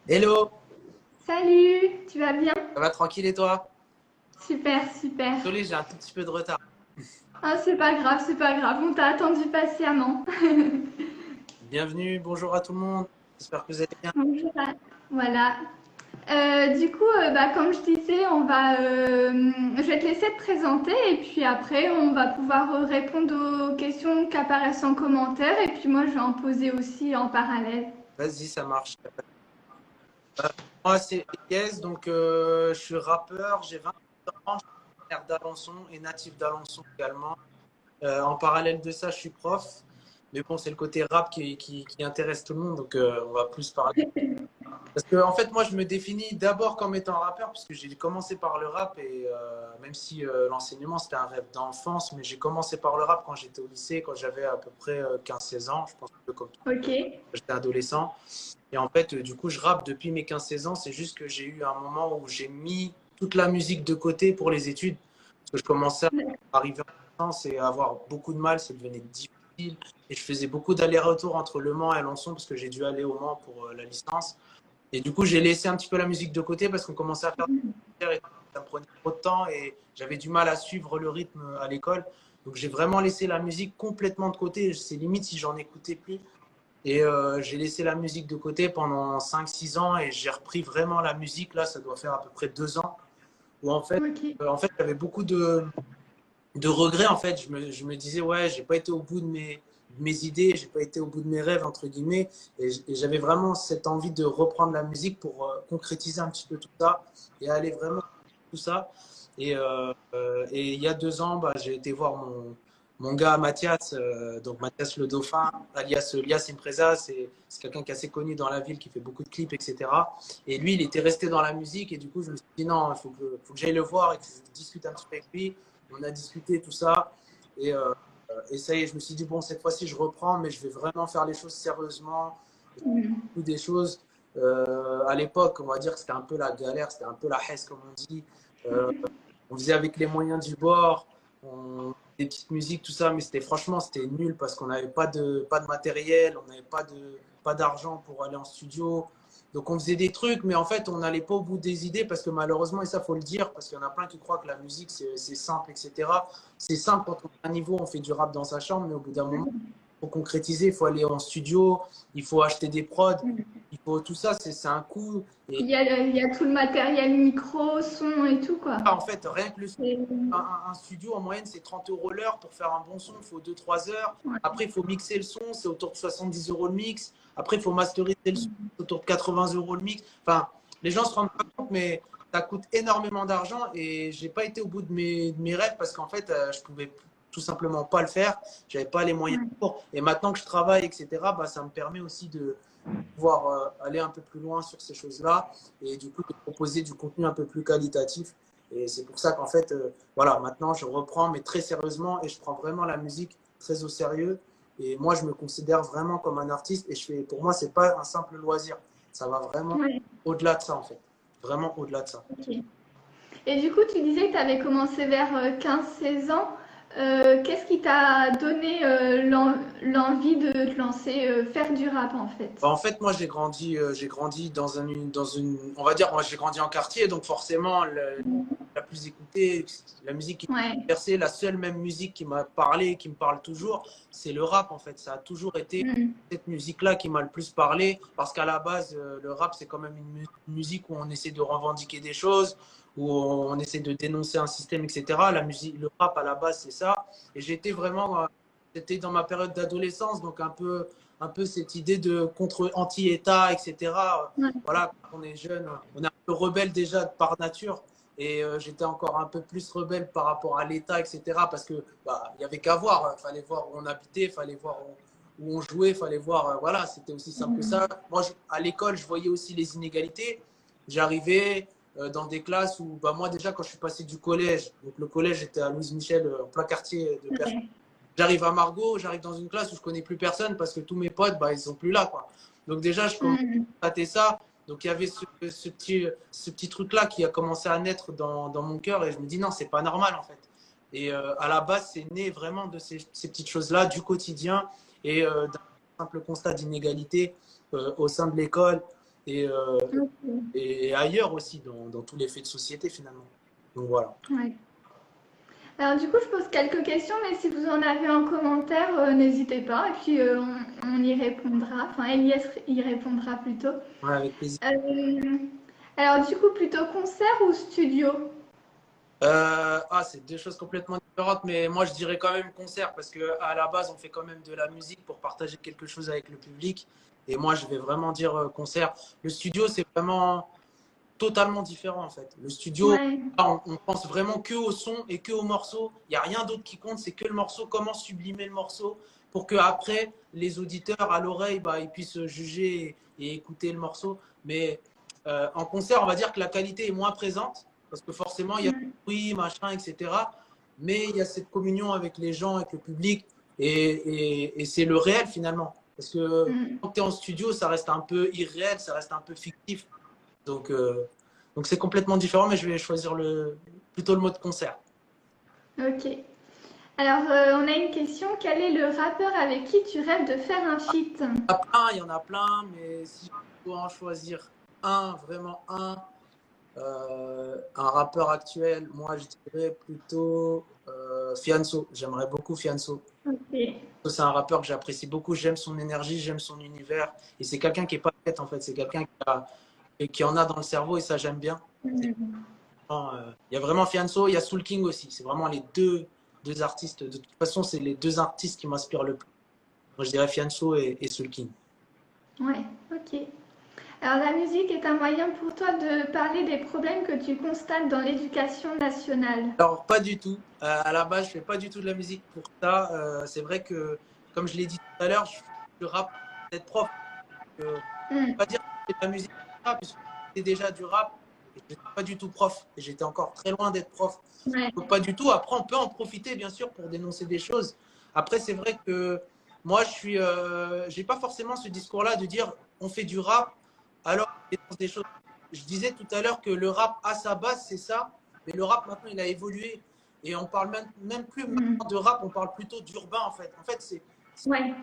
Hello, Salut, tu vas bien? ça va tranquille et toi? Super, super. Désolé, j'ai un tout petit peu de retard. Ah, c'est pas grave, on t'a attendu patiemment. Bienvenue, bonjour à tout le monde. J'espère que vous allez bien. Bonjour. Voilà. Comme je disais, je vais te laisser te présenter et puis après, on va pouvoir répondre aux questions qui apparaissent en commentaire et puis moi, je vais en poser aussi en parallèle. Vas-y, ça marche. Euh, Moi, c'est Eliès, donc je suis rappeur, j'ai 28 ans, je suis originaire d'Alençon et natif d'Alençon également. En parallèle de ça, je suis prof. Mais bon, c'est le côté rap qui intéresse tout le monde, donc on va plus parler. Parce que, en fait, moi, je me définis d'abord comme étant rappeur, puisque j'ai commencé par le rap, et même si l'enseignement, c'était un rêve d'enfance, mais j'ai commencé par le rap quand j'étais au lycée, quand j'avais à peu près 15-16 ans, je pense un peu comme toi, Ok. quand j'étais adolescent. Et en fait, du coup, je rappe depuis mes 15-16 ans, c'est juste que j'ai eu un moment où j'ai mis toute la musique de côté pour les études, parce que je commençais à arriver en licence et à avoir beaucoup de mal, ça devenait difficile, et je faisais beaucoup d'allers-retours entre Le Mans et Alençon, parce que j'ai dû aller au Mans pour la licence. Et du coup, j'ai laissé un petit peu la musique de côté parce qu'on commençait à faire des concerts et ça me prenait trop de temps et j'avais du mal à suivre le rythme à l'école. Donc, j'ai vraiment laissé la musique complètement de côté. C'est limite si j'en écoutais plus. Et j'ai laissé la musique de côté pendant 5-6 ans et j'ai repris vraiment la musique. Là, ça doit faire à peu près 2 ans. Où Ok. en fait j'avais beaucoup de regrets. En fait, je me disais, ouais, j'ai pas été au bout de mes idées, j'ai pas été au bout de mes rêves, entre guillemets. Et j'avais vraiment cette envie de reprendre la musique pour concrétiser un petit peu tout ça et aller vraiment tout ça. Et il y a 2 ans, bah, j'ai été voir mon gars Mathias, donc Mathias le Dauphin, alias Lias Impreza. C'est quelqu'un qui est assez connu dans la ville, qui fait beaucoup de clips, etc. Et lui, il était resté dans la musique. Et du coup, je me suis dit, non, faut que j'aille le voir et que je discute un petit peu avec lui. On a discuté tout ça. Et ça y est, je me suis dit, bon, cette fois-ci, je reprends, mais je vais vraiment faire les choses sérieusement. Des choses. À l'époque, on va dire que c'était un peu la galère, c'était un peu la hesse, comme on dit. Euh, on faisait avec les moyens du bord, des petites musiques, tout ça, mais franchement, c'était nul parce qu'on n'avait pas de matériel, on n'avait pas d'argent pour aller en studio. Donc on faisait des trucs, mais en fait, on n'allait pas au bout des idées parce que malheureusement, et ça, faut le dire, parce qu'il y en a plein qui croient que la musique, c'est simple, etc. C'est simple quand on a un niveau, on fait du rap dans sa chambre, mais au bout d'un moment, il faut concrétiser, il faut aller en studio, il faut acheter des prods, il faut tout ça, c'est un coût. Et Il y a tout le matériel micro, son et tout, quoi. en fait, rien que Et- un studio, en moyenne, c'est 30 euros l'heure. Pour faire un bon son, il faut 2-3 heures. Après, il faut mixer le son, c'est autour de 70 euros le mix. Après, il faut masteriser le son, c'est autour de 80 euros le mix. Enfin, les gens se rendent pas compte, mais ça coûte énormément d'argent et j'ai pas été au bout de mes rêves parce qu'en fait, je pouvais tout simplement pas le faire. J'avais pas les moyens pour. Et maintenant que je travaille, etc., bah, ça me permet aussi de pouvoir aller un peu plus loin sur ces choses-là et du coup de proposer du contenu un peu plus qualitatif. Et c'est pour ça qu'en fait, voilà, maintenant je reprends, mais très sérieusement, et je prends vraiment la musique très au sérieux. Et moi, je me considère vraiment comme un artiste. Et pour moi, c'est pas un simple loisir. Ça va vraiment Ouais, au-delà de ça, en fait. Vraiment au-delà de ça. ok. Et du coup, tu disais que tu avais commencé vers 15-16 ans. Qu'est-ce qui t'a donné l'envie de te lancer, faire du rap en fait? Bah, en fait, moi, j'ai grandi dans une, on va dire, moi, j'ai grandi en quartier, donc forcément, la plus écoutée, la musique qui m'a Ouais. percé, la seule même musique qui m'a parlé et qui me parle toujours, c'est le rap, en fait. Ça a toujours été Mm. cette musique-là qui m'a le plus parlé, parce qu'à la base, le rap, c'est quand même une musique où on essaie de revendiquer des choses, où on essaie de dénoncer un système, etc. La musique, le rap, à la base, c'est ça. Et j'étais vraiment, c'était dans ma période d'adolescence, donc un peu cette idée de contre anti-État, etc. Ouais. Voilà, quand on est jeune, on est un peu rebelle déjà par nature. Et j'étais encore un peu plus rebelle par rapport à l'État, etc. Parce que bah, y avait qu'à voir. Il fallait voir où on habitait, il fallait voir où on jouait, il fallait voir. Voilà, c'était aussi simple que ça. Moi, à l'école, je voyais aussi les inégalités. J'arrivais dans des classes où, bah, moi, déjà, quand je suis passé du collège, donc le collège était à Louise Michel, en plein quartier de Perpignan. Ouais. J'arrive à Margot, j'arrive dans une classe où je connais plus personne parce que tous mes potes, bah, ils sont plus là, quoi. Donc déjà, je commence Mm. à tâter ça. Donc il y avait ce petit truc-là qui a commencé à naître dans mon cœur et je me dis non, c'est pas normal en fait. Et à la base, c'est né vraiment de ces petites choses-là, du quotidien et d'un simple constat d'inégalité au sein de l'école. et, et ailleurs aussi, dans tous les faits de société finalement. Donc voilà. Ouais. Alors du coup, je pose quelques questions, mais si vous en avez en commentaire, n'hésitez pas, et puis on y répondra. Enfin, Elias y répondra plutôt. Ouais, avec plaisir. Alors du coup, plutôt concert ou studio? C'est deux choses complètement différentes, mais moi je dirais quand même concert parce que à la base on fait quand même de la musique pour partager quelque chose avec le public. Et moi je vais vraiment dire concert. Le studio c'est vraiment totalement différent en fait. Le studio, Ouais. là, on pense vraiment que au son et que au morceau. Il n'y a rien d'autre qui compte, c'est que le morceau, comment sublimer le morceau pour que après les auditeurs à l'oreille bah, ils puissent juger et écouter le morceau. Mais en concert, on va dire que la qualité est moins présente parce que forcément il y a du bruit, machin, etc. Mais il y a cette communion avec les gens, avec le public et c'est le réel finalement. Parce que quand tu es en studio, ça reste un peu irréel, ça reste un peu fictif. Donc, donc c'est complètement différent, mais je vais choisir plutôt le mode concert. Ok. Alors, on a une question. Quel est le rappeur avec qui tu rêves de faire un feat? Il y en a plein, mais si je dois en choisir un, vraiment un rappeur actuel, moi je dirais plutôt Fianso. J'aimerais beaucoup Fianso. Ok. C'est un rappeur que j'apprécie beaucoup, j'aime son énergie, j'aime son univers. Et c'est quelqu'un qui est pas bête en fait, c'est quelqu'un qui en a dans le cerveau et ça j'aime bien. Il y a vraiment Fianso, il y a Soul King aussi. C'est vraiment les deux artistes. De toute façon, c'est les deux artistes qui m'inspirent le plus. Moi, je dirais Fianso et Soul King. Ouais, ok. Alors, la musique est un moyen pour toi de parler des problèmes que tu constates dans l'éducation nationale. Alors, pas du tout. À la base, je fais pas du tout de la musique pour ça. C'est vrai que, comme je l'ai dit tout à l'heure, je rappe pour être prof. Je ne peux Mm. pas dire que je fais de la musique pour ça, puisque c'était déjà du rap. Et je n'étais pas du tout prof. Et j'étais encore très loin d'être prof. Ouais. Donc, pas du tout. Après, on peut en profiter, bien sûr, pour dénoncer des choses. Après, c'est vrai que moi, j'ai pas forcément ce discours-là de dire on fait du rap alors on dénonce des choses. Je disais tout à l'heure que le rap, à sa base, c'est ça. Mais le rap, maintenant, il a évolué. Et on parle même plus Mm. maintenant de rap, on parle plutôt d'urbain, en fait. En fait, Ouais.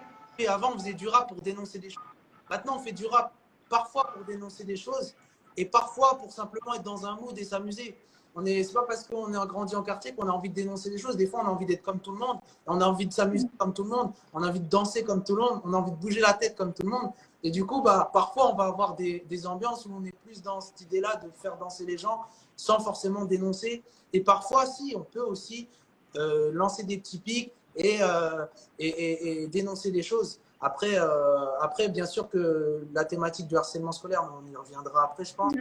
avant, on faisait du rap pour dénoncer des choses. Maintenant, on fait du rap parfois pour dénoncer des choses et parfois pour simplement être dans un mood et s'amuser. C'est pas parce qu'on est grandi en quartier qu'on a envie de dénoncer des choses. Des fois, on a envie d'être comme tout le monde. On a envie de s'amuser comme tout le monde. On a envie de danser comme tout le monde. On a envie de bouger la tête comme tout le monde. Et du coup, bah, parfois, on va avoir des ambiances où on est plus dans cette idée-là de faire danser les gens sans forcément dénoncer. Et parfois, si, on peut aussi lancer des petits pics et dénoncer des choses. Après, bien sûr que la thématique du harcèlement scolaire, on y reviendra après, je pense.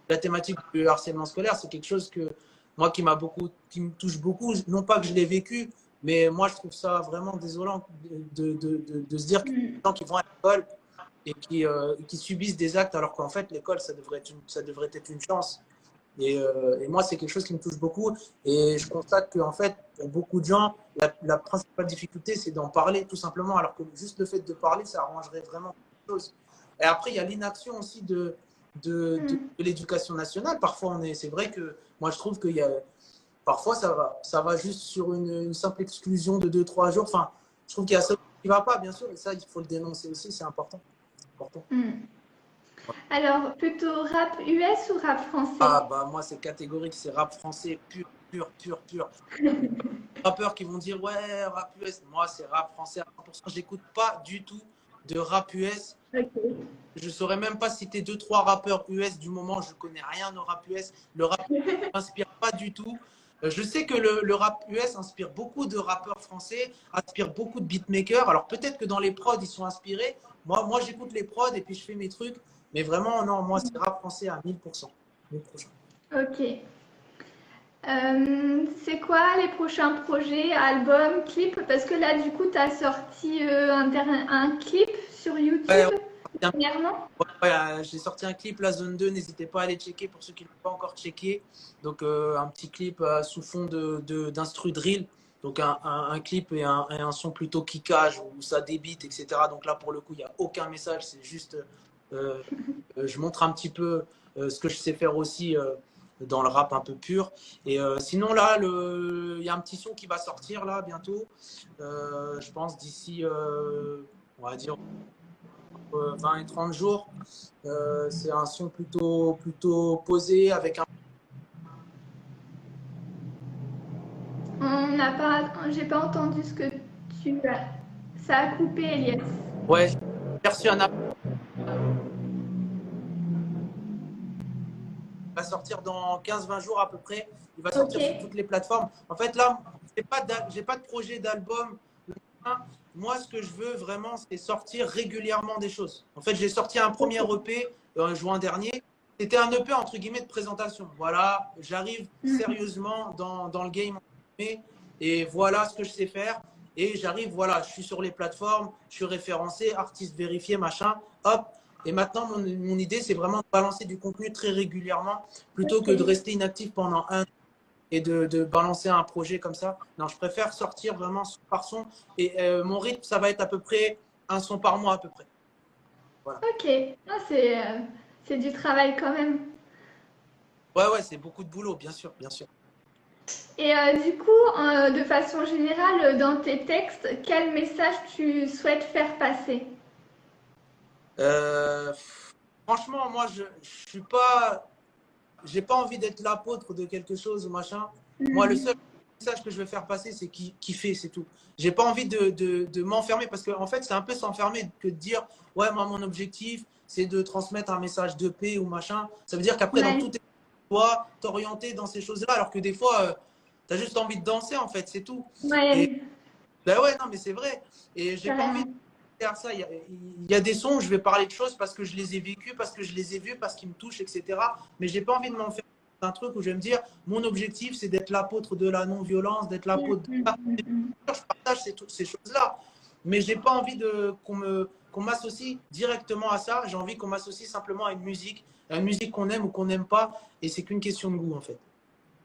La thématique du harcèlement scolaire, c'est quelque chose que moi qui me touche beaucoup. Non pas que je l'ai vécu, mais moi je trouve ça vraiment désolant de se dire que les gens qui vont à l'école et qui subissent des actes alors qu'en fait l'école ça devrait être une chance. Et moi, c'est quelque chose qui me touche beaucoup. Et je constate qu'en fait, pour beaucoup de gens, la principale difficulté, c'est d'en parler, tout simplement. Alors que juste le fait de parler, ça arrangerait vraiment beaucoup de choses. Et après, il y a l'inaction aussi de l'éducation nationale. Parfois, c'est vrai que moi, je trouve qu'il y a. Parfois, ça va juste sur une simple exclusion de 2-3 jours. Enfin, je trouve qu'il y a ça qui ne va pas, bien sûr. Et ça, il faut le dénoncer aussi, c'est important. Alors, plutôt rap US ou rap français? Ah, bah, moi, c'est catégorique, c'est rap français pur, pur, pur, pur. Rappeurs qui vont dire ouais rap US, moi c'est rap français à 100%. J'écoute pas du tout de rap US. Ok. Je saurais même pas citer 2-3 rappeurs US du moment, je connais rien au rap US. Le rap ne m'inspire pas du tout. Je sais que le rap US inspire beaucoup de rappeurs français, inspire beaucoup de beatmakers. Alors peut-être que dans les prods ils sont inspirés. Moi j'écoute les prods et puis je fais mes trucs. Mais vraiment non, moi c'est rap français à 1000%. 1000%. Ok. C'est quoi les prochains projets, albums, clips? Parce que là, du coup, tu as sorti un clip sur Ouais, YouTube ouais, dernièrement. j'ai sorti un clip, la zone 2, n'hésitez pas à aller checker pour ceux qui ne l'ont pas encore checké. Donc un petit clip sous fond d'instru drill. Donc un clip et un son plutôt kickage où ça débite, etc. Donc là pour le coup, il n'y a aucun message, c'est juste je montre un petit peu ce que je sais faire aussi dans le rap un peu pur. Et sinon là, il y a un petit son qui va sortir là bientôt. Je pense d'ici, on va dire 20 et 30 jours. C'est un son plutôt posé avec un. J'ai pas entendu ce que tu as. Ça a coupé, Elias. Ouais, j'ai reçu un appel. Il va sortir dans 15-20 jours à peu près. Il va sortir sur toutes les plateformes. En fait, là, j'ai pas de projet d'album. Moi, ce que je veux vraiment, c'est sortir régulièrement des choses. En fait, j'ai sorti un premier EP en juin dernier. C'était un EP entre guillemets de présentation. Voilà, j'arrive sérieusement dans le game et voilà ce que je sais faire. Et j'arrive, voilà, je suis sur les plateformes, je suis référencé, artiste vérifié, machin, hop. Et maintenant, mon idée, c'est vraiment de balancer du contenu très régulièrement plutôt que de rester inactif pendant un an et de balancer un projet comme ça. Non, je préfère sortir vraiment son par son. Et mon rythme, ça va être à peu près un son par mois à peu près. Voilà. Ok, ah, c'est du travail quand même. Ouais, c'est beaucoup de boulot, bien sûr, bien sûr. Et du coup, de façon générale, dans tes textes, quel message tu souhaites faire passer? Euh, Franchement, moi, je suis pas, j'ai pas envie d'être l'apôtre de quelque chose ou machin. Moi, le seul message que je veux faire passer, c'est kiffer, c'est tout. J'ai pas envie de m'enfermer parce qu'en fait, c'est un peu s'enfermer que de dire, ouais, moi, mon objectif, c'est de transmettre un message de paix ou machin. Ça veut dire qu'après, dans tout, tu dois t'orienter dans ces choses-là, alors que des fois, tu as juste envie de danser, en fait, c'est tout. Et Ouais, ben ouais, non, mais c'est vrai. Et j'ai pas envie de carrément. faire ça. Il y a des sons où je vais parler de choses parce que je les ai vécus, parce que je les ai vus, parce qu'ils me touchent, etc. Mais j'ai pas envie de m'en faire un truc où je vais me dire, mon objectif, c'est d'être l'apôtre de la non-violence, d'être l'apôtre de ça. Je partage ces choses-là. Mais j'ai pas envie qu'on m'associe directement à ça. J'ai envie qu'on m'associe simplement à une musique qu'on aime ou qu'on n'aime pas. Et c'est qu'une question de goût, en fait.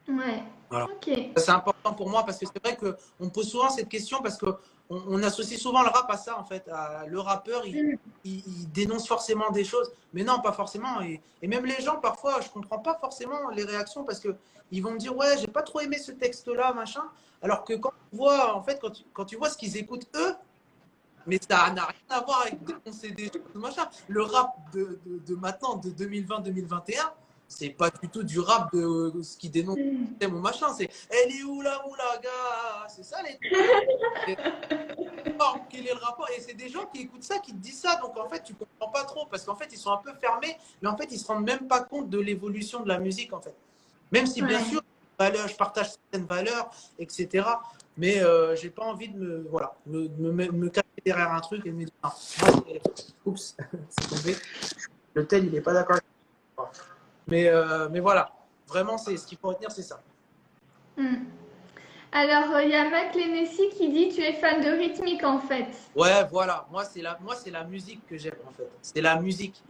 Ouais, Voilà. ok. C'est important pour moi parce que c'est vrai qu'on me pose souvent cette question parce qu'on associe souvent le rap à ça, en fait. Le rappeur, il dénonce forcément des choses, mais non, pas forcément. Et même les gens, parfois, je ne comprends pas forcément les réactions parce qu'ils vont me dire, ouais, j'ai pas trop aimé ce texte-là, machin. Alors que quand tu vois, en fait, quand tu vois ce qu'ils écoutent eux, mais ça n'a rien à voir avec dénoncer des choses, machin. Le rap de maintenant, de 2020-2021, c'est pas du tout du rap de ce qui dénonce mon machin. C'est elle est où la moulaga? C'est ça les trucs. Quel est le rapport? Et c'est des gens qui écoutent ça, qui te disent ça. Donc en fait, tu comprends pas trop parce qu'en fait, ils sont un peu fermés, mais en fait, ils se rendent même pas compte de l'évolution de la musique en fait. Même si bien sûr, je partage certaines valeurs, etc. Mais j'ai pas envie de me cacher derrière un truc et de me dire non, oups, c'est tombé. Le tel, il n'est pas d'accord avec moi. Mais voilà, vraiment, c'est ce qu'il faut retenir, c'est ça. Alors, il y a Mac Lenesi qui dit tu es fan de rythmique en fait. Ouais, voilà. Moi, c'est la musique que j'aime en fait. C'est la musique.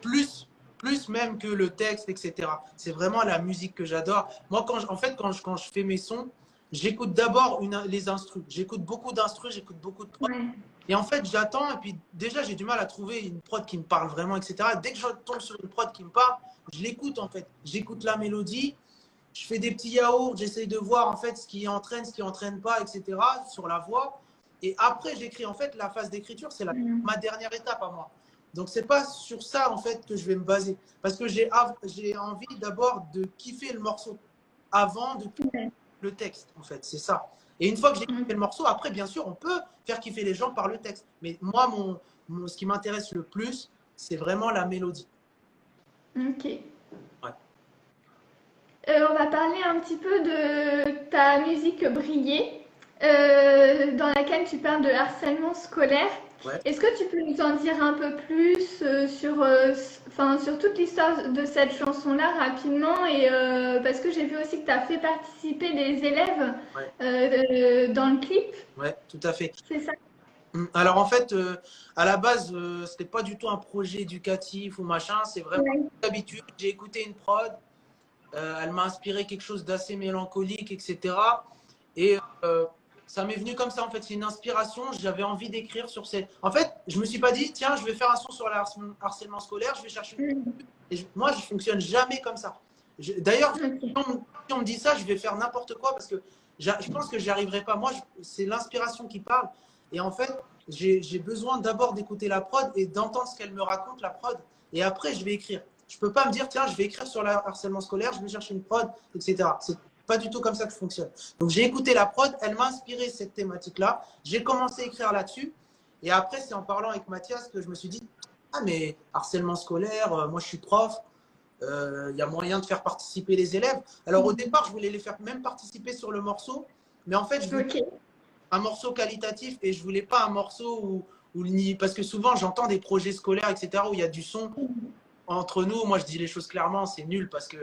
Plus même que le texte, etc. C'est vraiment la musique que j'adore. Moi, quand je fais mes sons, j'écoute d'abord les instrus. J'écoute beaucoup d'instrus, j'écoute beaucoup de prods. Ouais. Et en fait, j'attends. Et puis, déjà, j'ai du mal à trouver une prod qui me parle vraiment, etc. Dès que je tombe sur une prod qui me parle, je l'écoute en fait. J'écoute la mélodie. Je fais des petits yaourts. J'essaye de voir en fait ce qui entraîne pas, etc. sur la voix. Et après, j'écris. En fait, la phase d'écriture, c'est ma dernière étape à moi. Donc, c'est pas sur ça, en fait, que je vais me baser. Parce que j'ai envie d'abord de kiffer le morceau avant de kiffer le texte, en fait. C'est ça. Et une fois que j'ai kiffé le morceau, après, bien sûr, on peut faire kiffer les gens par le texte. Mais moi, ce qui m'intéresse le plus, c'est vraiment la mélodie. Ok. Ouais. On va parler un petit peu de ta musique Briller, dans laquelle tu parles de harcèlement scolaire. Ouais. Est-ce que tu peux nous en dire un peu plus sur toute l'histoire de cette chanson-là rapidement parce que j'ai vu aussi que tu as fait participer des élèves dans le clip. Ouais, tout à fait. C'est ça? Alors en fait, à la base, c'était pas du tout un projet éducatif ou machin. C'est vraiment d'habitude. J'ai écouté une prod. Elle m'a inspiré quelque chose d'assez mélancolique, etc. Et ça m'est venu comme ça, en fait. C'est une inspiration. J'avais envie d'écrire sur ces. En fait, je me suis pas dit, tiens, je vais faire un son sur le harcèlement scolaire, je vais chercher une. Et moi, je fonctionne jamais comme ça. D'ailleurs, si on me dit ça, je vais faire n'importe quoi parce que je pense que j'y arriverai pas. Moi, c'est l'inspiration qui parle. Et en fait, j'ai besoin d'abord d'écouter la prod et d'entendre ce qu'elle me raconte, la prod, et après, je vais écrire. Je ne peux pas me dire, tiens, je vais écrire sur le harcèlement scolaire, je vais chercher une prod, etc. C'est pas du tout comme ça que je fonctionne. Donc, j'ai écouté la prod, elle m'a inspiré cette thématique-là. J'ai commencé à écrire là-dessus. Et après, c'est en parlant avec Mathias que je me suis dit, ah, mais harcèlement scolaire, moi, je suis prof. Y a moyen de faire participer les élèves. Alors, au départ, je voulais les faire même participer sur le morceau. Mais en fait, je voulais un morceau qualitatif et je voulais pas un morceau parce que souvent, j'entends des projets scolaires, etc., où il y a du son. Entre nous, moi je dis les choses clairement, c'est nul parce que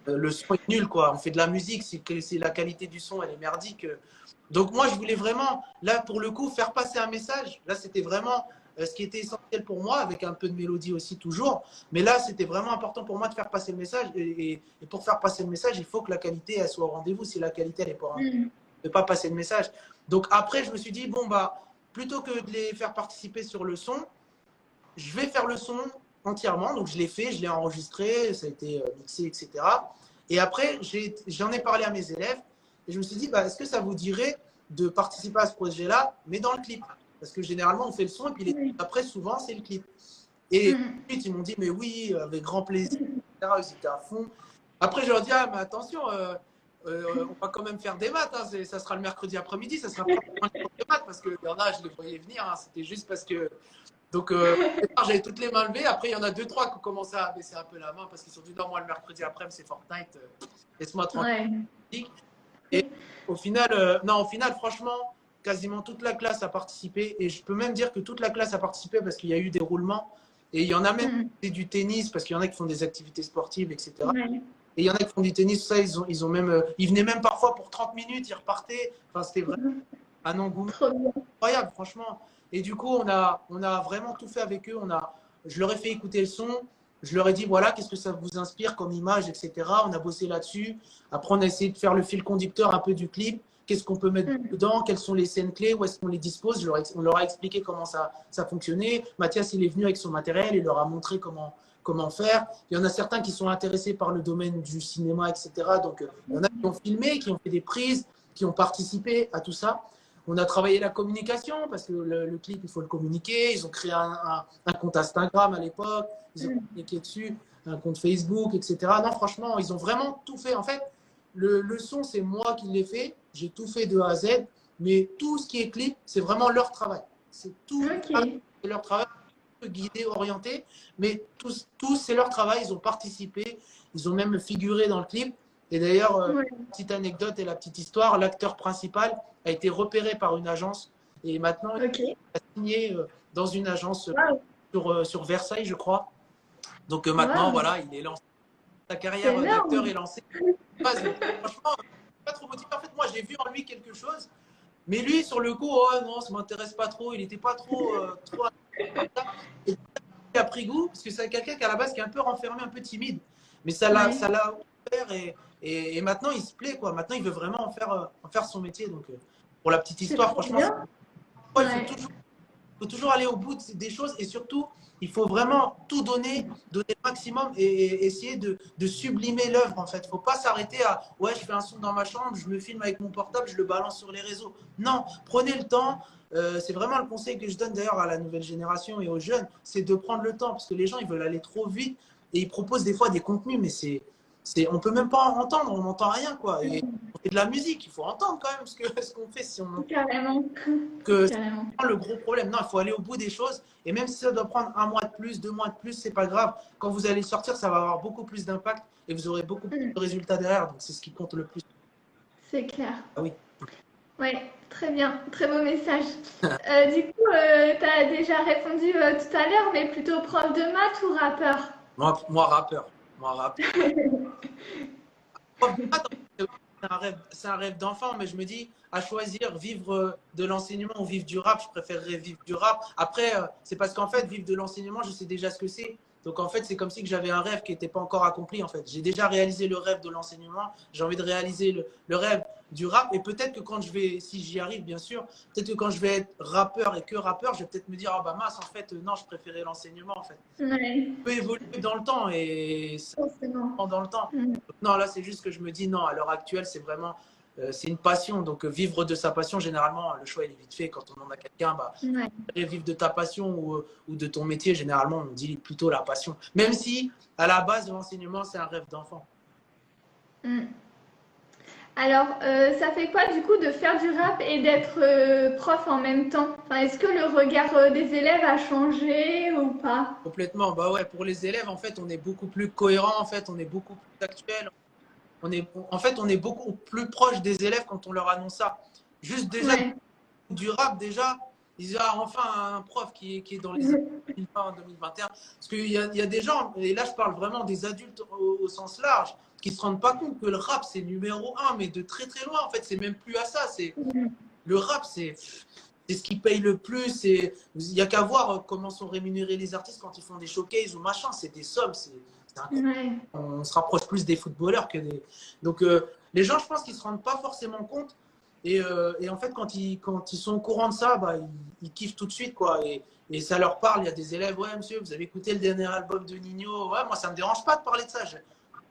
le son est nul, quoi. On fait de la musique, c'est la qualité du son, elle est merdique. Donc moi je voulais vraiment, là pour le coup, faire passer un message. Là c'était vraiment ce qui était essentiel pour moi, avec un peu de mélodie aussi toujours. Mais là c'était vraiment important pour moi de faire passer le message. Et pour faire passer le message, il faut que la qualité elle soit au rendez-vous. Si la qualité elle est pas au rendez-vous, ne pas passer le message. Donc après je me suis dit, bon bah, plutôt que de les faire participer sur le son, je vais faire le son entièrement. Donc, je l'ai fait, je l'ai enregistré, ça a été mixé, etc. Et après, j'en ai parlé à mes élèves et je me suis dit, bah, est-ce que ça vous dirait de participer à ce projet-là, mais dans le clip? Parce que généralement, on fait le son et puis après, souvent, c'est le clip. Et ensuite, ils m'ont dit, mais oui, avec grand plaisir, etc. Ils étaient à fond. Après, je leur dis, ah, mais attention, on va quand même faire des maths. Hein. Ça sera le mercredi après-midi, ça sera pas le des maths parce qu'il y en a, je les voyais venir. Hein. C'était juste parce que. Donc, j'avais toutes les mains levées. Après, il y en a deux, trois qui ont commencé à baisser un peu la main parce qu'ils sont dit, non, moi, le mercredi après-midi, c'est Fortnite. Laisse-moi tranquille. Et au final, non, au final, franchement, quasiment toute la classe a participé. Et je peux même dire que toute la classe a participé parce qu'il y a eu des roulements. Et il y en a même qui font du tennis parce qu'il y en a qui font des activités sportives, etc. Et il y en a qui font du tennis, ça, ils ont même, ils venaient même parfois pour 30 minutes, ils repartaient. Enfin, c'était vraiment un engouement incroyable, franchement. Et du coup, on a vraiment tout fait avec eux. Je leur ai fait écouter le son. Je leur ai dit, voilà, qu'est-ce que ça vous inspire comme image, etc. On a bossé là-dessus. Après, on a essayé de faire le fil conducteur un peu du clip. Qu'est-ce qu'on peut mettre dedans? Quelles sont les scènes clés? Où est-ce qu'on les dispose? On leur a expliqué comment ça fonctionnait. Mathias, il est venu avec son matériel. Il leur a montré comment faire. Il y en a certains qui sont intéressés par le domaine du cinéma, etc. Donc, il y en a qui ont filmé, qui ont fait des prises, qui ont participé à tout ça. On a travaillé la communication parce que le clip, il faut le communiquer. Ils ont créé un compte Instagram à l'époque. Ils ont communiqué dessus, un compte Facebook, etc. Non, franchement, ils ont vraiment tout fait. En fait, le son, c'est moi qui l'ai fait. J'ai tout fait de A à Z. Mais tout ce qui est clip, c'est vraiment leur travail. C'est tout leur travail, guidé, orienté. Mais tous, c'est leur travail. Ils ont participé. Ils ont même figuré dans le clip. Et d'ailleurs, petite anecdote et la petite histoire, l'acteur principal a été repéré par une agence et maintenant il a signé dans une agence sur Versailles, je crois. Donc maintenant, voilà, il est lancé. Sa carrière d'acteur est lancée. Franchement, pas trop motivé. En fait, moi, j'ai vu en lui quelque chose. Mais lui, sur le coup, oh non, ça ne m'intéresse pas trop. Il n'était pas trop. Et il a pris goût, parce que c'est quelqu'un qui, à la base, qui est un peu renfermé, un peu timide. Mais ça l'a ouvert et maintenant, il se plaît, quoi. Maintenant, il veut vraiment en faire son métier. Donc, pour la petite histoire, franchement, il faut toujours aller au bout des choses et surtout, il faut vraiment tout donner le maximum et essayer de sublimer l'œuvre, en fait. Il ne faut pas s'arrêter à « ouais, je fais un son dans ma chambre, je me filme avec mon portable, je le balance sur les réseaux ». Non, prenez le temps. C'est vraiment le conseil que je donne d'ailleurs à la nouvelle génération et aux jeunes, c'est de prendre le temps parce que les gens, ils veulent aller trop vite et ils proposent des fois des contenus, mais on peut même pas en entendre, on n'entend rien, quoi. Et on fait de la musique, il faut entendre quand même ce qu'on fait. Si on... Carrément. C'est le gros problème. Non, il faut aller au bout des choses. Et même si ça doit prendre 1 mois de plus, 2 mois de plus, c'est pas grave. Quand vous allez sortir, ça va avoir beaucoup plus d'impact et vous aurez beaucoup plus de résultats derrière. Donc, c'est ce qui compte le plus. C'est clair. Ah oui. Oui, très bien. Très beau message. Du coup, tu as déjà répondu tout à l'heure, mais plutôt prof de maths ou rappeur? Moi, rappeur. C'est un rêve d'enfant, mais je me dis, à choisir, vivre de l'enseignement ou vivre du rap, je préférerais vivre du rap. Après, c'est parce qu'en fait, vivre de l'enseignement, je sais déjà ce que c'est. Donc, en fait, c'est comme si que j'avais un rêve qui n'était pas encore accompli, en fait. J'ai déjà réalisé le rêve de l'enseignement. J'ai envie de réaliser le rêve du rap. Et peut-être que quand si j'y arrive, bien sûr, peut-être que quand je vais être rappeur et que rappeur, je vais peut-être me dire, ah bah mince, en fait, non, je préférais l'enseignement, en fait. Ouais. Ça peut évoluer dans le temps et ça dans le temps. Non, là, c'est juste que je me dis, non, à l'heure actuelle, c'est vraiment c'est une passion. Donc, vivre de sa passion, généralement, le choix, il est vite fait. Quand on en a quelqu'un, bah, Ouais. vivre de ta passion ou de ton métier, généralement, on dit plutôt la passion. Même si, à la base, l'enseignement, c'est un rêve d'enfant. Mm. Alors, ça fait quoi du coup de faire du rap et d'être prof en même temps? Enfin, est-ce que le regard des élèves a changé ou pas? Complètement. Bah ouais, pour les élèves, en fait, on est beaucoup plus cohérent, en fait, on est beaucoup plus actuel. En fait, on est beaucoup plus proche des élèves quand on leur annonce ça. Juste déjà, Ouais. du rap, déjà, ils disent, ah, enfin, un prof qui est dans les années 2020, 2021. Parce qu'il y a des gens, et là, je parle vraiment des adultes au sens large, qui ne se rendent pas compte que le rap, c'est numéro un, mais de très, très loin. En fait, c'est même plus à ça. Le rap, c'est ce qui paye le plus. Il n'y a qu'à voir comment sont rémunérés les artistes quand ils font des showcases ou machin. C'est des sommes, c'est incroyable. Ouais. On se rapproche plus des footballeurs que des. Donc, les gens, je pense qu'ils ne se rendent pas forcément compte. Et en fait, quand ils sont au courant de ça, bah, ils kiffent tout de suite, quoi. Et ça leur parle. Il y a des élèves, ouais, monsieur, vous avez écouté le dernier album de Nino? Ouais, moi, ça ne me dérange pas de parler de ça.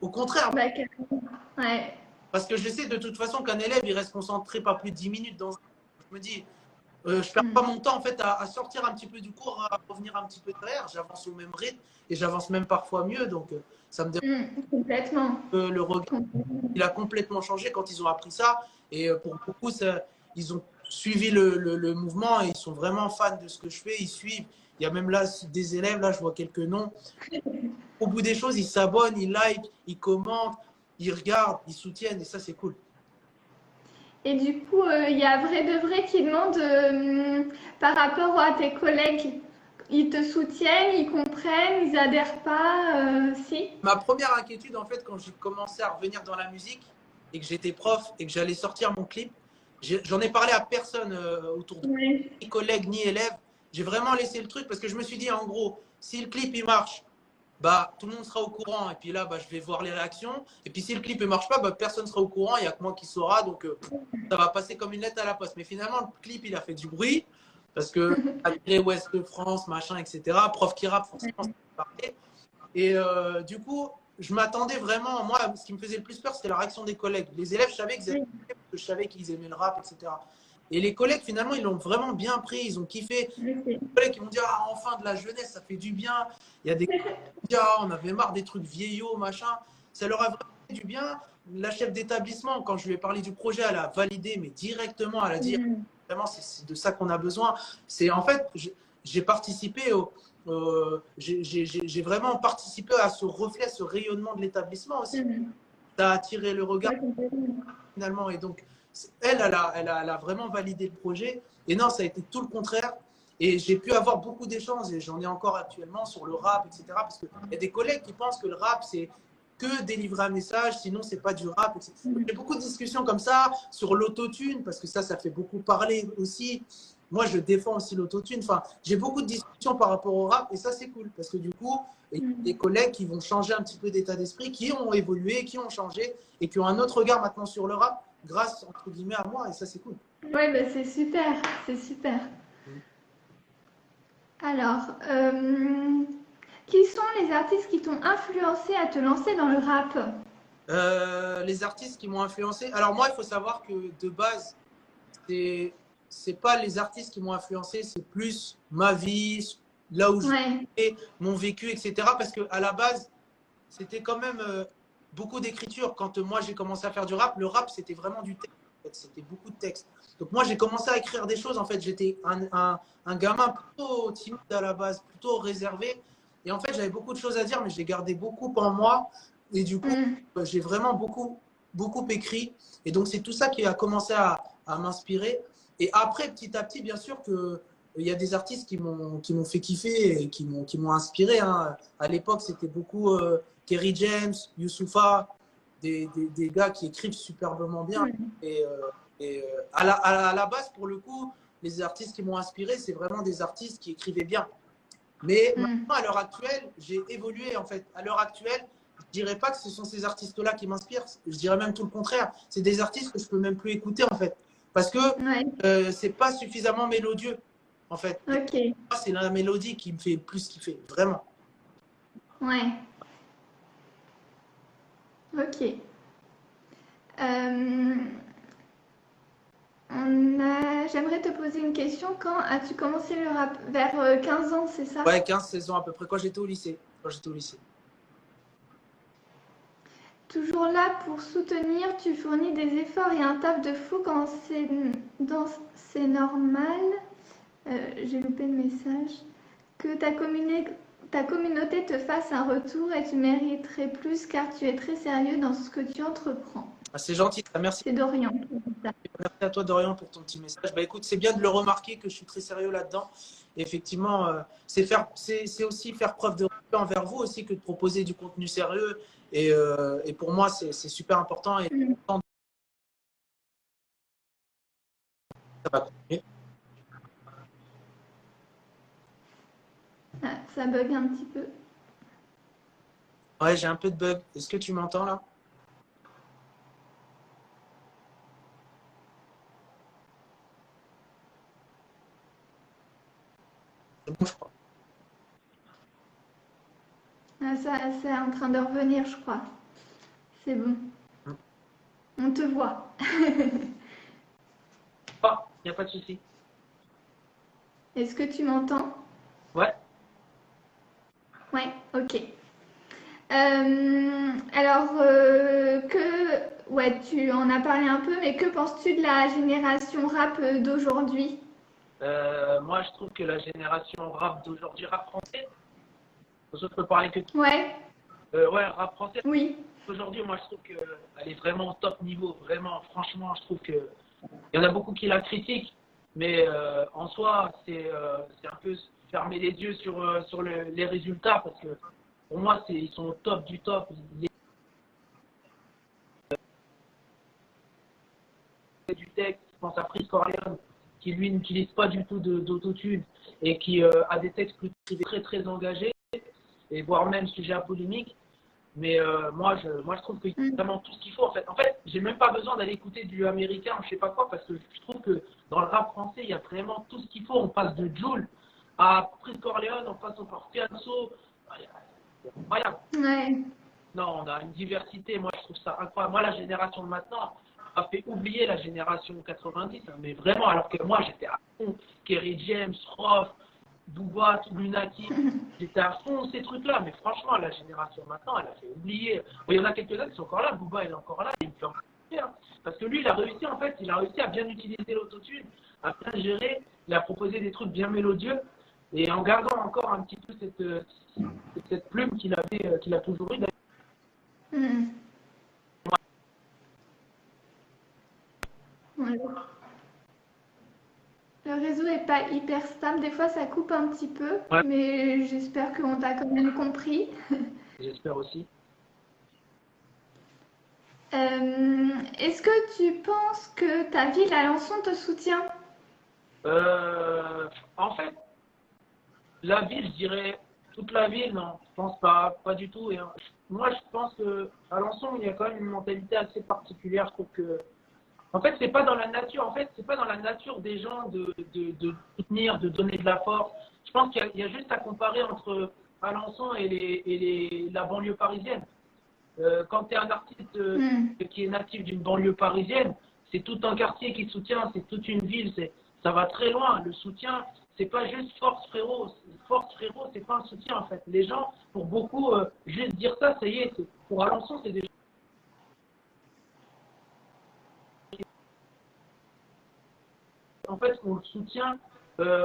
Au contraire, Bah, carrément. Ouais. parce que je sais de toute façon qu'un élève, il reste concentré pas plus de 10 minutes dans un. Je me dis, je perds pas Mm. mon temps en fait à sortir un petit peu du cours, à revenir un petit peu derrière. J'avance au même rythme et j'avance même parfois mieux. Donc ça me dérange. Complètement. Le regard, il a complètement changé quand ils ont appris ça. Et pour beaucoup, ils ont suivi le mouvement et ils sont vraiment fans de ce que je fais. Ils suivent. Il y a même là des élèves, là je vois quelques noms. Au bout des choses, ils s'abonnent, ils likent, ils commentent, ils regardent, ils soutiennent et ça c'est cool. Et du coup, il y a vrai de vrai qui demande par rapport à tes collègues, ils te soutiennent, ils comprennent, ils adhèrent pas, si? Ma première inquiétude, en fait, quand j'ai commencé à revenir dans la musique et que j'étais prof et que j'allais sortir mon clip, j'en ai parlé à personne autour de moi, Ouais. ni collègues, ni élèves. J'ai vraiment laissé le truc parce que je me suis dit, en gros, si le clip il marche, bah, tout le monde sera au courant. Et puis là, bah, je vais voir les réactions. Et puis si le clip ne marche pas, bah, personne ne sera au courant. Il n'y a que moi qui saura. Donc ça va passer comme une lettre à la poste. Mais finalement, le clip, il a fait du bruit parce que malgré Ouest de France, machin, etc., prof qui rappe, forcément, ça parlait. Et du coup, je m'attendais vraiment. Moi, ce qui me faisait le plus peur, c'était la réaction des collègues. Les élèves, je savais qu'ils aimaient, je savais qu'ils aimaient le rap, etc. Et les collègues, finalement, ils l'ont vraiment bien pris. Ils ont kiffé. Ok. Les collègues qui m'ont dit, ah, enfin de la jeunesse, ça fait du bien. Il y a des collègues qui m'ont dit, ah, on avait marre des trucs vieillots, machin. Ça leur a vraiment fait du bien. La chef d'établissement, quand je lui ai parlé du projet, elle a validé, mais directement, elle a dit, vraiment, c'est de ça qu'on a besoin. C'est en fait, j'ai participé j'ai vraiment participé à ce reflet, ce rayonnement de l'établissement aussi. Ça a attiré le regard Ouais, complètement. finalement. Et donc, elle a vraiment validé le projet. Et non, ça a été tout le contraire. Et j'ai pu avoir beaucoup d'échanges, et j'en ai encore actuellement sur le rap, etc. Parce qu'il y a des collègues qui pensent que le rap, c'est que délivrer un message, sinon c'est pas du rap. J'ai beaucoup de discussions comme ça sur l'autotune, parce que ça fait beaucoup parler aussi. Moi, je défends aussi l'autotune. Enfin, j'ai beaucoup de discussions par rapport au rap, et ça, c'est cool, parce que du coup, il y a des collègues qui vont changer un petit peu d'état d'esprit, qui ont évolué, qui ont changé, et qui ont un autre regard maintenant sur le rap, grâce, entre guillemets, à moi, et ça, c'est cool. Ouais, bah, c'est super, c'est super. Alors, qui sont les artistes qui t'ont influencé à te lancer dans le rap? Les artistes qui m'ont influencé. Alors moi, il faut savoir que de base, c'est pas les artistes qui m'ont influencé, c'est plus ma vie, là où je Ouais. vais, mon vécu, etc. Parce que à la base, c'était quand même beaucoup d'écriture. Quand moi j'ai commencé à faire du rap, le rap c'était vraiment du texte. En fait. C'était beaucoup de texte. Donc moi j'ai commencé à écrire des choses. En fait, j'étais un gamin plutôt timide à la base, plutôt réservé. Et en fait, j'avais beaucoup de choses à dire, mais j'ai gardé beaucoup en moi. Et du coup, j'ai vraiment beaucoup écrit. Et donc c'est tout ça qui a commencé à m'inspirer. Et après, petit à petit, bien sûr que il y a des artistes qui m'ont fait kiffer et qui m'ont inspiré. Hein. À l'époque, c'était beaucoup Kerry James, Youssoupha, des gars qui écrivent superbement bien. Et, à la base, pour le coup, les artistes qui m'ont inspiré, c'est vraiment des artistes qui écrivaient bien. Mais maintenant, à l'heure actuelle, j'ai évolué en fait. À l'heure actuelle, je dirais pas que ce sont ces artistes-là qui m'inspirent. Je dirais même tout le contraire. C'est des artistes que je peux même plus écouter en fait, parce que Ouais. c'est pas suffisamment mélodieux en fait. Et Ok. moi, c'est la mélodie qui me fait le plus kiffer, vraiment. Ouais. Ok. Euh, J'aimerais te poser une question. Quand as-tu commencé le rap? Vers 15 ans, c'est ça? Ouais, 15, 16 ans à peu près, quand j'étais au lycée. Toujours là pour soutenir, tu fournis des efforts et un taf de fou quand c'est normal. J'ai loupé le message. Que ta communauté te fasse un retour et tu mériterais plus car tu es très sérieux dans ce que tu entreprends. Ah, c'est gentil, merci. C'est Dorian. Merci à toi, Dorian, pour ton petit message. Bah, écoute, c'est bien de le remarquer que je suis très sérieux là-dedans. Et effectivement, c'est aussi faire preuve de respect envers vous aussi que de proposer du contenu sérieux. Et pour moi, c'est super important. Et ça va continuer. Ah, ça bug un petit peu. Ouais, j'ai un peu de bug. Est-ce que tu m'entends là? C'est bon, je crois. Ah, ça, c'est en train de revenir, je crois. C'est bon. On te voit. Ah, il n'y a pas de souci. Est-ce que tu m'entends? Ouais. Ouais, ok. Alors, ouais, tu en as parlé un peu, mais que penses-tu de la génération rap d'aujourd'hui? Moi, je trouve que la génération rap d'aujourd'hui, rap français, je peux parler que Ouais, ouais, rap français. oui. Aujourd'hui, moi, je trouve qu'elle est vraiment au top niveau. Vraiment, franchement, je trouve que il y en a beaucoup qui la critiquent, mais en soi, c'est un peu fermer les yeux sur les résultats parce que pour moi, ils sont au top du top. Du texte, je pense à Chris Corleone, qui lui n'utilise pas du tout d'autotune et qui a des textes très très engagés et voire même sujet à polémique. Mais moi, je trouve qu'il y a vraiment tout ce qu'il faut en fait. En fait, j'ai même pas besoin d'aller écouter du américain ou je sais pas quoi parce que je trouve que dans le rap français, il y a vraiment tout ce qu'il faut. On passe de Jul à Chris Corleone, on passe par Fianso. C'est incroyable. Ouais. Non, on a une diversité. Moi, je trouve ça incroyable. Moi, la génération de maintenant a fait oublier la génération 90, hein, mais vraiment, alors que moi, j'étais à fond. Kerry James, Roth, Booba, Lunatic, j'étais à fond ces trucs-là. Mais franchement, la génération maintenant, elle a fait oublier. Bon, il y en a quelques-uns qui sont encore là. Booba, il est encore là. Il me fait encore plaisir, hein. Parce que lui, il a réussi, en fait, il a réussi à bien utiliser l'autotune, à bien gérer. Il a proposé des trucs bien mélodieux. Et en gardant encore un petit peu cette plume qu'il a toujours eue. Mm. Ouais. Le réseau est pas hyper stable. Des fois, ça coupe un petit peu, Ouais, mais j'espère qu'on t'a quand même compris. j'espère aussi. Est-ce que tu penses que ta ville Alençon te soutient? En fait, la ville, je dirais toute la ville, non, je pense pas du tout. Moi, je pense que à Alençon, il y a quand même une mentalité assez particulière. Je trouve que, en fait, c'est pas dans la nature. En fait, c'est pas dans la nature des gens de soutenir, de donner de la force. Je pense qu'il y a juste à comparer entre Alençon et la banlieue parisienne. Quand tu es un artiste Mm. qui est natif d'une banlieue parisienne, c'est tout un quartier qui te soutient, c'est toute une ville, ça va très loin. Le soutien, c'est pas juste force frérot. Force frérot, c'est pas un soutien en fait. Les gens, pour beaucoup, juste dire ça, ça y est, pour Alençon, c'est déjà. En fait, on le soutient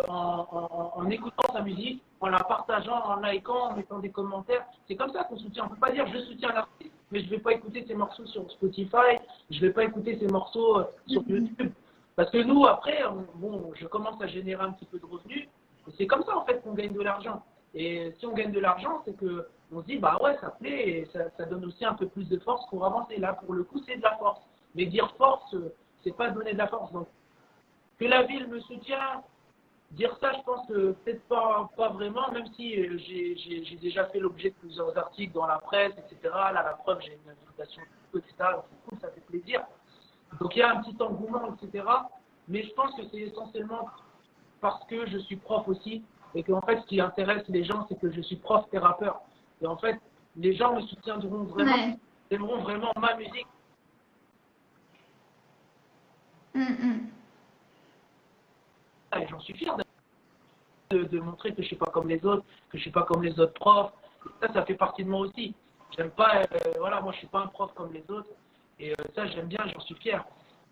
en écoutant sa musique, en la partageant, en likant, en mettant des commentaires. C'est comme ça qu'on soutient. On ne peut pas dire je soutiens l'artiste, mais je ne vais pas écouter ses morceaux sur Spotify, je ne vais pas écouter ses morceaux sur YouTube. Parce que nous, après, bon, je commence à générer un petit peu de revenus. Et c'est comme ça, en fait, qu'on gagne de l'argent. Et si on gagne de l'argent, c'est que on se dit, bah ouais, ça plaît, et ça donne aussi un peu plus de force pour avancer. Là, pour le coup, c'est de la force. Mais dire force, c'est pas donner de la force. Donc, que la ville me soutient, dire ça, je pense que peut-être pas vraiment, même si j'ai déjà fait l'objet de plusieurs articles dans la presse, etc. Là, la preuve, j'ai une invitation, etc. C'est cool, ça fait plaisir. Donc il y a un petit engouement, etc. Mais je pense que c'est essentiellement parce que je suis prof aussi, et qu'en fait, ce qui intéresse les gens, c'est que je suis prof et rappeur. Et en fait, les gens me soutiendront vraiment, Ouais. aimeront vraiment ma musique. Mm, mm. ça et j'en suis fier de montrer que je ne suis pas comme les autres, que je ne suis pas comme les autres profs. Et ça fait partie de moi aussi. J'aime pas, voilà, moi je ne suis pas un prof comme les autres. Et ça, j'aime bien, j'en suis fier.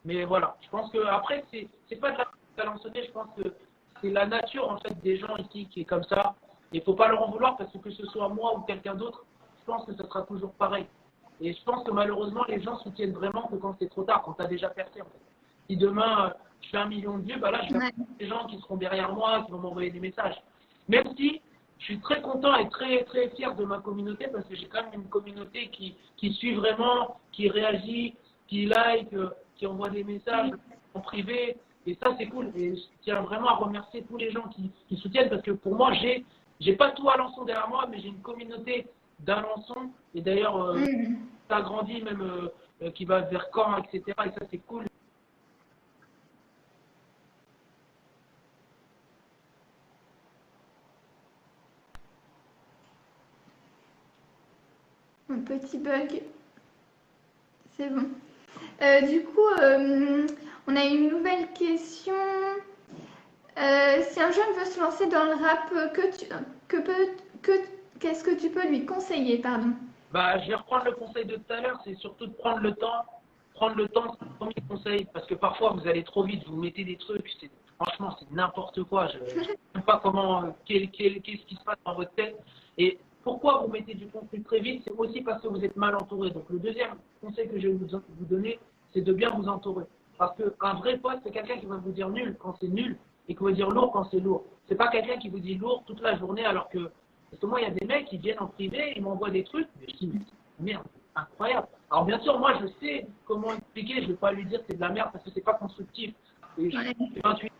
Mais voilà, je pense que après, c'est pas de la talentsonnerie, je pense que c'est la nature en fait des gens ici qui est comme ça. Il ne faut pas leur en vouloir parce que ce soit moi ou quelqu'un d'autre, je pense que ce sera toujours pareil. Et je pense que malheureusement, les gens soutiennent vraiment que quand c'est trop tard, quand tu as déjà percé. En fait. Si demain, je fais 1 million de vues, bah là, je vais avoir des gens qui seront derrière moi, qui vont m'envoyer des messages. Même si je suis très content et très, très fier de ma communauté parce que j'ai quand même une communauté qui suit vraiment, qui réagit, qui like, qui envoie des messages en privé. Et ça, c'est cool. Et je tiens vraiment à remercier tous les gens qui soutiennent parce que pour moi, j'ai pas tout Alençon derrière moi, mais j'ai une communauté d'Alençon. Et d'ailleurs, ça grandit même, qui va vers Caen, etc. Et ça, c'est cool. Un petit bug. C'est bon. Du coup, on a une nouvelle question. Si un jeune veut se lancer dans le rap, qu'est-ce que tu peux lui conseiller, pardon? Bah, je vais reprendre le conseil de tout à l'heure, c'est surtout de prendre le temps. Prendre le temps, c'est le premier conseil, parce que parfois vous allez trop vite, vous mettez des trucs, franchement c'est n'importe quoi. Je ne sais même pas comment, qu'est-ce qui se passe dans votre tête. Et pourquoi vous mettez du contenu très vite? C'est aussi parce que vous êtes mal entouré. Donc le deuxième conseil que je vais vous donner, c'est de bien vous entourer. Parce qu'un vrai pote, c'est quelqu'un qui va vous dire nul quand c'est nul et qui va dire lourd quand c'est lourd. C'est pas quelqu'un qui vous dit lourd toute la journée alors que. Parce que moi, il y a des mecs qui viennent en privé, ils m'envoient des trucs, mais je dis, merde, incroyable. Alors bien sûr, moi, je sais comment expliquer, je ne vais pas lui dire que c'est de la merde parce que c'est pas constructif. Et je suis 28.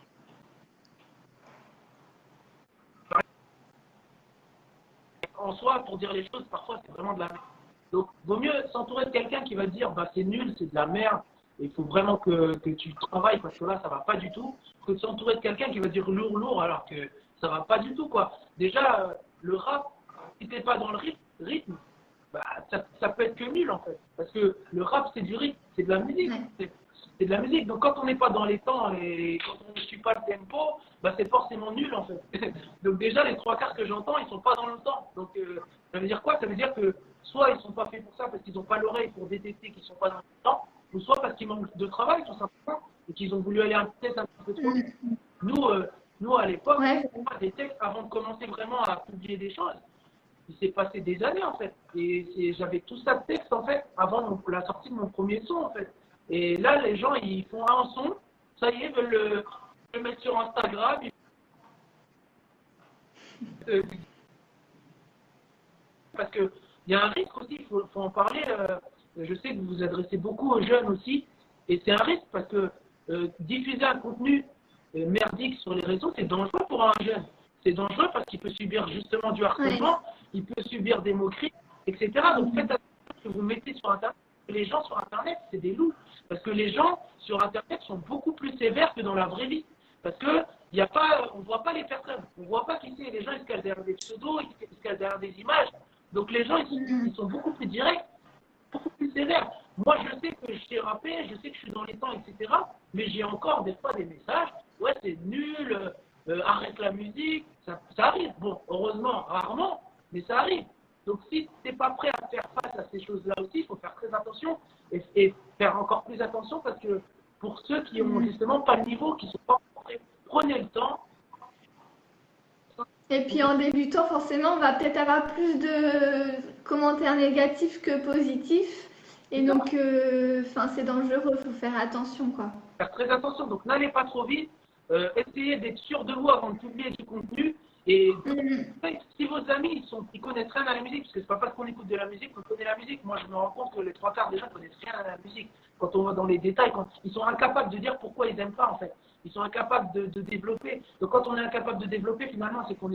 En soi, pour dire les choses, parfois, c'est vraiment de la merde. Donc, vaut mieux s'entourer de quelqu'un qui va dire, bah, c'est nul, c'est de la merde, il faut vraiment que tu travailles parce que là, ça va pas du tout, que de s'entourer de quelqu'un qui va dire lourd, lourd, alors que ça va pas du tout, quoi. Déjà, le rap, si t'es pas dans le rythme, bah, ça peut être que nul, en fait. Parce que le rap, c'est du rythme, c'est de la musique. C'est de la musique. Donc, quand on n'est pas dans les temps et quand on ne suit pas le tempo, bah, c'est forcément nul, en fait. Donc, déjà, les 3 quarts que j'entends, ils sont pas dans le temps. Donc, ça veut dire quoi? Ça veut dire que soit ils sont pas faits pour ça parce qu'ils n'ont pas l'oreille pour détecter qu'ils sont pas dans le temps, ou soit parce qu'ils manquent de travail, tout simplement, et qu'ils ont voulu aller peut-être un peu trop vite. Nous, à l'époque, des textes, avant de commencer vraiment à publier des choses, il s'est passé des années, en fait. Et j'avais tout ça de texte, en fait, avant la sortie de mon premier son, en fait. Et là, les gens, ils font un son, ça y est, ils veulent le mettre sur Instagram. Parce qu'il y a un risque aussi, il faut en parler. Je sais que vous vous adressez beaucoup aux jeunes aussi, et c'est un risque parce que diffuser un contenu merdique sur les réseaux, c'est dangereux pour un jeune. C'est dangereux parce qu'il peut subir justement du harcèlement, il peut subir des moqueries, etc. Donc faites attention que vous mettez sur Internet. Les gens sur Internet, c'est des loups. Parce que les gens sur Internet sont beaucoup plus sévères que dans la vraie vie. Parce que on ne voit pas les personnes, on ne voit pas qui c'est. Les gens, ils se cachent derrière des pseudos, ils se cachent derrière des images. Donc les gens, ils sont beaucoup plus directs, beaucoup plus sévères. Moi, je sais que je sais rapper, je sais que je suis dans les temps, etc. Mais j'ai encore des fois des messages, ouais, c'est nul, arrête la musique, ça arrive. Bon, heureusement, rarement, mais ça arrive. Donc si tu n'es pas prêt à faire face à ces choses-là aussi, il faut faire très attention et faire encore plus attention parce que pour ceux qui n'ont justement pas le niveau, qui ne sont pas prêts, prenez le temps. Et puis en débutant, forcément, on va peut-être avoir plus de commentaires négatifs que positifs. Et donc, c'est dangereux, il faut faire attention, quoi. Faire très attention, donc n'allez pas trop vite. Essayez d'être sûr de vous avant de publier du contenu. Et si vos amis, ils connaissent rien à la musique, parce que c'est pas parce qu'on écoute de la musique qu'on connaît la musique. Moi, je me rends compte que les 3 quarts des gens connaissent rien à la musique. Quand on va dans les détails, quand ils sont incapables de dire pourquoi ils n'aiment pas, en fait. Ils sont incapables de développer. Donc, quand on est incapable de développer, finalement, c'est qu'on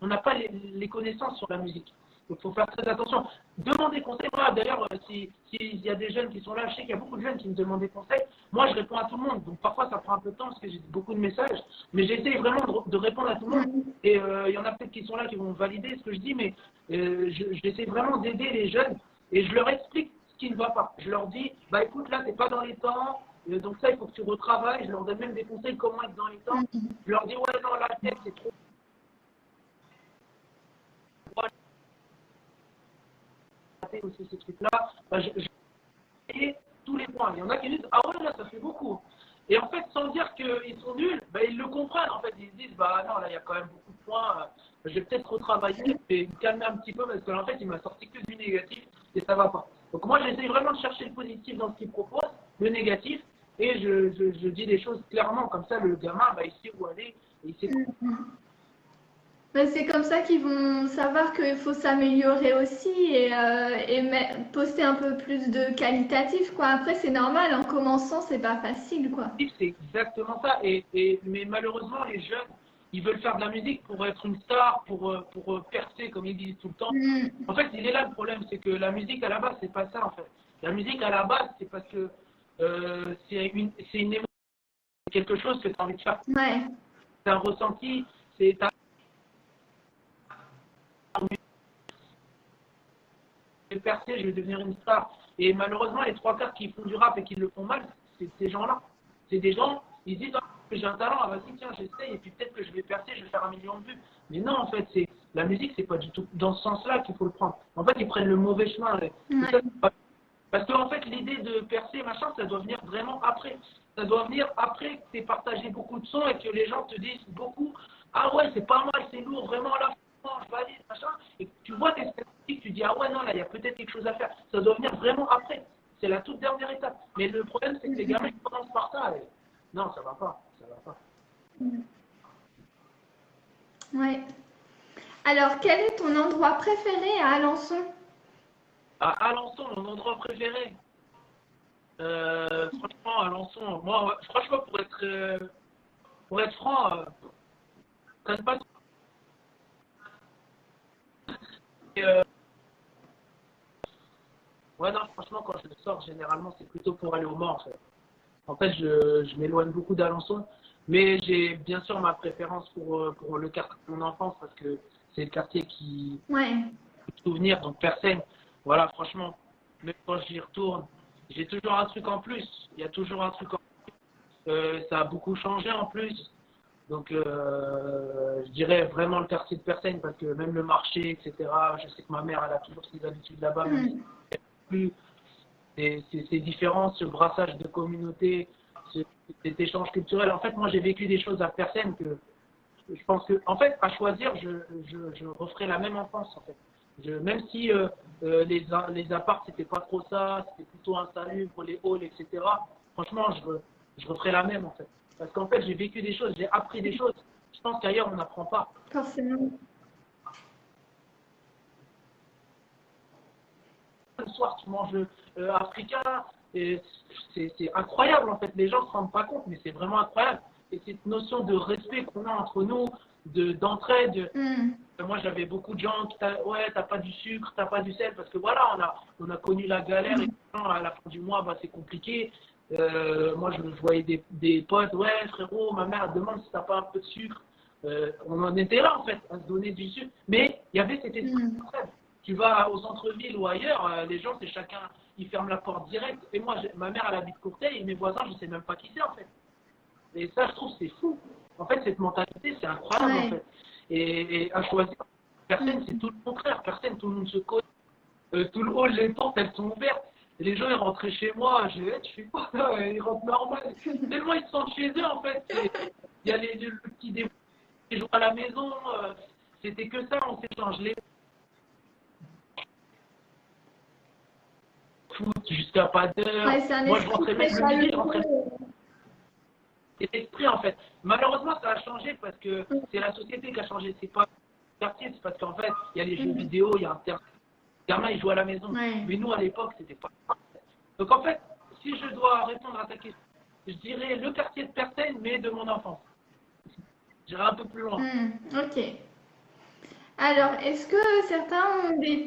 on n'a pas les connaissances sur la musique. Donc, il faut faire très attention. Demandez conseil. Moi, d'ailleurs, s'il y a des jeunes qui sont là, je sais qu'il y a beaucoup de jeunes qui me demandent des conseils. Moi, je réponds à tout le monde. Donc, parfois, ça prend un peu de temps parce que j'ai beaucoup de messages. Mais j'essaie vraiment de répondre à tout le monde. Et il y en a peut-être qui sont là qui vont valider ce que je dis, mais j'essaie vraiment d'aider les jeunes. Et je leur explique ce qui ne va pas. Je leur dis, bah écoute, là, t'es pas dans les temps. Donc ça, il faut que tu retravailles. Je leur donne même des conseils comment être dans les temps. Je leur dis, ouais, non, la tête, c'est trop. Aussi ce truc-là. Bah, et tous les points. Il y en a qui disent, ah ouais, là, ça fait beaucoup. Et en fait, sans dire qu'ils sont nuls, bah, ils le comprennent. En fait, ils se disent, bah non, là, il y a quand même beaucoup de points. Je vais peut-être retravailler et me calmer un petit peu parce qu'en fait, il m'a sorti que du négatif et ça va pas. Donc moi, j'essaie vraiment de chercher le positif dans ce qu'il propose, le négatif, et je dis les choses clairement. Comme ça, le gamin, bah, il sait où aller et il sait quoi. Ben, c'est comme ça qu'ils vont savoir qu'il faut s'améliorer aussi et poster un peu plus de qualitatif, quoi. Après, c'est normal, en commençant, c'est pas facile, quoi. C'est exactement ça. Mais malheureusement, les jeunes, ils veulent faire de la musique pour être une star, pour percer, comme ils disent tout le temps. En fait, il est là le problème, c'est que la musique, à la base, c'est pas ça, en fait. La musique, à la base, c'est parce que c'est une émotion, quelque chose que tu as envie de faire. Ouais. C'est un ressenti, c'est je vais percer, je vais devenir une star. Et malheureusement, les trois quarts qui font du rap et qui le font mal, c'est ces gens-là. C'est des gens, ils disent, ah, j'ai un talent, ah, vas-y, tiens, j'essaye, et puis peut-être que je vais percer, je vais faire 1 million de vues. Mais non, en fait, la musique, c'est pas du tout dans ce sens-là qu'il faut le prendre. En fait, ils prennent le mauvais chemin. Ouais. Parce qu'en fait, l'idée de percer, machin, ça doit venir vraiment après. Ça doit venir après que tu aies partagé beaucoup de sons et que les gens te disent beaucoup, ah ouais, c'est pas mal, c'est lourd, vraiment là, je valide, machin. Et tu vois tes statistiques, tu dis, ah ouais, non, là, il y a peut-être quelque chose à faire. Ça doit venir vraiment après. C'est la toute dernière étape. Mais le problème, c'est que les gamins, ils commencent par ça. Et... non, ça va pas. Ça va pas. Ouais. Alors, quel est ton endroit préféré à Alençon? À Alençon, mon endroit préféré. Franchement, Alençon, moi, franchement, pour être franc, ça ne passe pas. Ouais, non, franchement, quand je sors, généralement, c'est plutôt pour aller au Mans, en fait. En fait, je m'éloigne beaucoup d'Alençon, mais j'ai bien sûr ma préférence pour le quartier de mon enfance, parce que c'est le quartier qui Ouais. me souvenir, donc personne. Voilà, franchement, même quand j'y retourne, j'ai toujours un truc en plus. Il y a toujours un truc en plus. Ça a beaucoup changé en plus. Donc, je dirais vraiment le quartier de Personne, parce que même le marché, etc., je sais que ma mère, elle a toujours ses habitudes là-bas, même si plus ces différences, ce brassage de communauté, cet échange culturel. En fait, moi, j'ai vécu des choses à Personne que je pense que, en fait, à choisir, je referais la même enfance, en fait. Même si les apparts, c'était pas trop ça, c'était plutôt insalubre, les halls, etc. Franchement, je referais la même, en fait. Parce qu'en fait, j'ai vécu des choses, j'ai appris des choses. Je pense qu'ailleurs, on n'apprend pas. Forcément. Le soir, tu manges africain, et c'est incroyable, en fait. Les gens ne se rendent pas compte, mais c'est vraiment incroyable. Et cette notion de respect qu'on a entre nous, d'entraide. Moi, j'avais beaucoup de gens qui ouais, t'as pas du sucre, t'as pas du sel, parce que voilà, on a connu la galère et à la fin du mois, bah, c'est compliqué. Moi, je voyais des potes, ouais, frérot, ma mère demande si t'as pas un peu de sucre. On en était là, en fait, à se donner du sucre. Mais il y avait cet esprit d'entraide. Tu vas au centre-ville ou ailleurs, les gens, c'est chacun, ils ferment la porte direct. Et moi, ma mère, elle habite Courtrai, et mes voisins, je sais même pas qui c'est, en fait. Et ça, je trouve, c'est fou. En fait, cette mentalité, c'est incroyable, en fait. Et à choisir, personne, c'est tout le contraire. Personne, tout le monde se connaît. Tout le hall, les portes, elles sont ouvertes. Et les gens, ils rentraient chez moi. Je suis pas là, ils rentrent normal. Tellement ils se sentent chez eux, en fait. Il y a le petit débat qui joue à la maison. C'était que ça, on s'échange les foot jusqu'à pas d'heure. Ouais, Moi, je rentrais même le midi, je rentrais. C'est l'esprit, en fait. Malheureusement, ça a changé parce que c'est la société qui a changé. C'est pas le quartier, c'est parce qu'en fait, il y a les jeux vidéo, il y a Internet. Les gamins, ils jouent à la maison. Mais nous, à l'époque, c'était pas. Donc, en fait, si je dois répondre à ta question, je dirais le quartier de Personne, mais de mon enfance. J'irai un peu plus loin. Ok. Alors, est-ce que certains ont des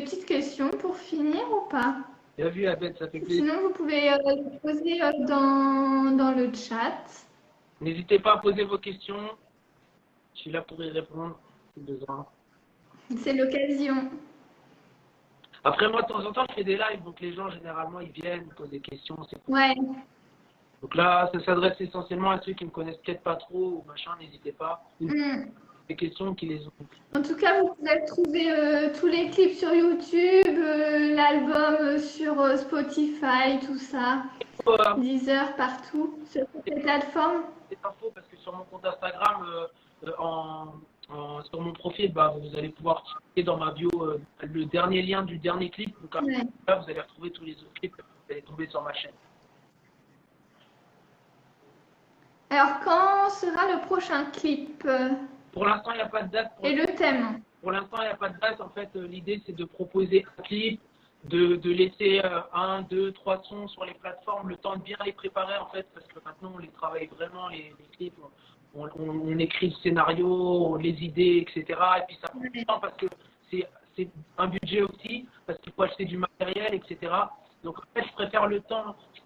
petites questions pour finir ou pas? Bien vu, Abed, ça fait plaisir. Sinon, vous pouvez les poser dans le chat. N'hésitez pas à poser vos questions. Je suis là pour y répondre si besoin. C'est l'occasion. Après, moi, de temps en temps, je fais des lives, donc les gens, généralement, ils viennent, ils posent des questions. Ouais. Donc là, ça s'adresse essentiellement à ceux qui ne me connaissent peut-être pas trop ou machin, n'hésitez pas. Des questions qui les ont. En tout cas, vous pouvez trouver tous les clips sur YouTube, l'album sur Spotify, tout ça, Deezer, partout, sur toutes les plateformes. Des infos parce que sur mon compte Instagram, sur mon profil, bah, vous allez pouvoir cliquer dans ma bio le dernier lien du dernier clip. Donc là, vous allez retrouver tous les autres clips, vous allez tomber sur ma chaîne. Alors, quand sera le prochain clip? Pour l'instant, il n'y a pas de date. Et le thème? Pour l'instant, il n'y a pas de date. En fait, l'idée, c'est de proposer un clip, de laisser 1, 2, 3 sons sur les plateformes, le temps de bien les préparer, en fait, parce que maintenant, on les travaille vraiment, les clips. On écrit le scénario, les idées, etc. Et puis, ça prend du temps parce que c'est un budget aussi, parce qu'il faut acheter du matériel, etc. Donc, en fait, je préfère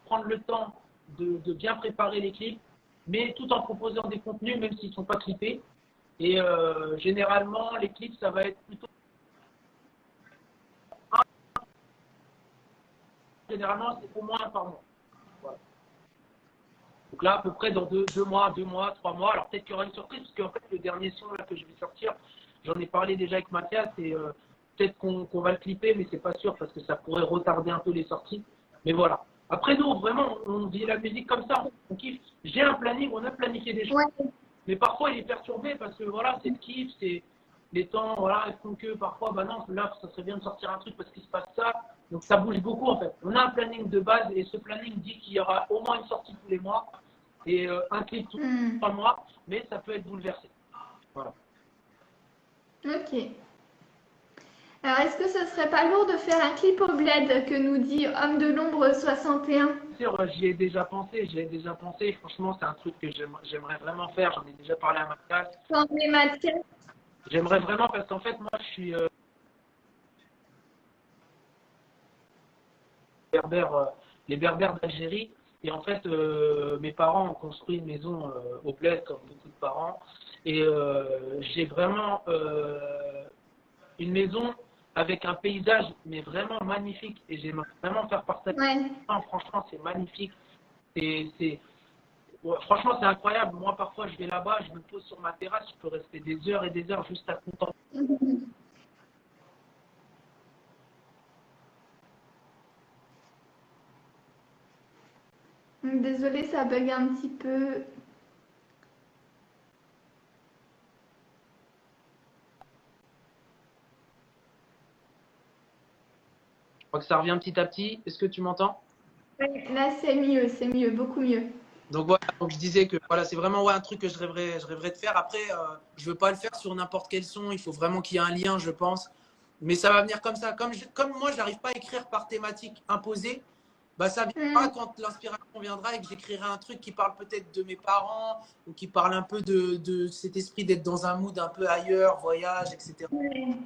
prendre le temps de bien préparer les clips, mais tout en proposant des contenus, même s'ils ne sont pas clippés. Et généralement, les clips, ça va être plutôt... Généralement, c'est au moins un par mois. Voilà. Donc là, à peu près dans 2 mois, 3 mois. Alors peut-être qu'il y aura une surprise, parce qu'en fait, le dernier son là, que je vais sortir, j'en ai parlé déjà avec Mathias, et peut-être qu'on va le clipper, mais c'est pas sûr, parce que ça pourrait retarder un peu les sorties. Mais voilà. Après, nous, vraiment, on vit la musique comme ça, on kiffe. J'ai un planning, on a planifié des choses. Ouais. Mais parfois, il est perturbé parce que voilà, c'est le kiff, c'est les temps, voilà, ils font que parfois, bah non, là, ça serait bien de sortir un truc parce qu'il se passe ça. Donc ça bouge beaucoup en fait. On a un planning de base et ce planning dit qu'il y aura au moins une sortie tous les mois et un clip tous les 3 mois, mais ça peut être bouleversé. Voilà. Ok. Alors, est-ce que ce serait pas lourd de faire un clip au bled que nous dit Homme de l'ombre 61? Bien sûr, j'y ai déjà pensé. Franchement, c'est un truc que j'aimerais vraiment faire. J'en ai déjà parlé à Mathias. J'aimerais vraiment parce qu'en fait, moi, je suis les Berbères d'Algérie. Et en fait, mes parents ont construit une maison au bled, comme beaucoup de parents. Et j'ai vraiment une maison avec un paysage, mais vraiment magnifique. Et j'aimerais vraiment faire partager. Ouais. Franchement, c'est magnifique. Franchement, c'est incroyable. Moi, parfois, je vais là-bas, je me pose sur ma terrasse, je peux rester des heures et des heures juste à contempler. Désolée, ça bug un petit peu. Je crois que ça revient petit à petit. Est-ce que tu m'entends? Oui, là c'est mieux, beaucoup mieux. Donc voilà, donc je disais que voilà, c'est vraiment un truc que je rêverais de faire. Après, je ne veux pas le faire sur n'importe quel son. Il faut vraiment qu'il y ait un lien, je pense. Mais ça va venir comme ça. Comme moi, je n'arrive pas à écrire par thématique imposée, bah, ça viendra quand l'inspiration viendra et que j'écrirai un truc qui parle peut-être de mes parents ou qui parle un peu de cet esprit d'être dans un mood un peu ailleurs, voyage, etc.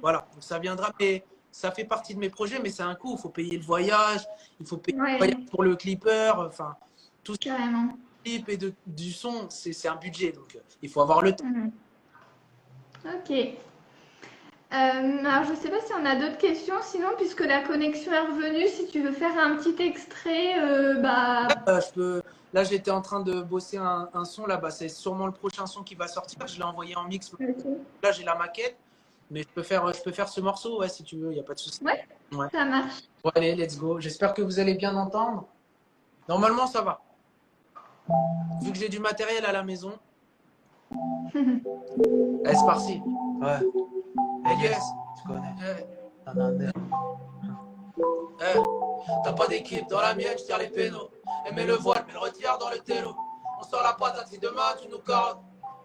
Voilà, donc ça viendra. Mais ça fait partie de mes projets, mais c'est un coût. Il faut payer le voyage, il faut payer le voyage pour le clipper, enfin, tout ça. Carrément. Et du son, c'est un budget, donc il faut avoir le temps. Ok. Alors, je ne sais pas si on a d'autres questions, sinon, puisque la connexion est revenue, si tu veux faire un petit extrait, Là, j'étais en train de bosser un son, là, c'est sûrement le prochain son qui va sortir. Je l'ai envoyé en mix. Okay. Là, j'ai la maquette, mais je peux faire ce morceau, ouais, si tu veux, il n'y a pas de souci. Ouais, ça marche. Bon, allez, let's go. J'espère que vous allez bien entendre. Normalement, ça va. Vu que j'ai du matériel à la maison. Allez, c'est parti. Ouais. Hey, yes. Tu connais. T'as pas d'équipe dans la mienne, je tire les pénaux. Et mets le voile, mais le retire dans le télo. On sort la patate si demain tu nous carottes.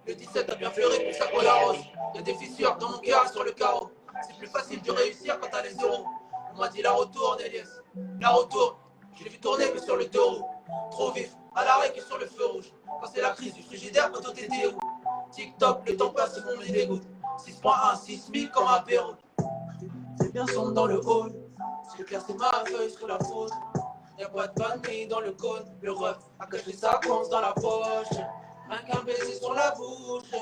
Le 17 a bien fleuri, puis ça colle la rose. Y'a des fissures dans mon cœur sur le carreau. C'est plus facile de réussir quand t'as les euros. On m'a dit la retourne, Elias. La retourne. Je l'ai vu tourner que sur le deux roues. Trop vif, à l'arrêt que sur le feu rouge. Quand c'est la crise du frigidaire, quand t'étais où? TikTok, le temps passe, on me dégoûte. 6.1, 6000 comme un perro. C'est bien sombre dans le hall. C'est clair, c'est ma feuille sur la faute. Y'a pas de vanille dans le cône. Le ref a caché sa conce dans la poche. Un qu'un baiser sur la bouche.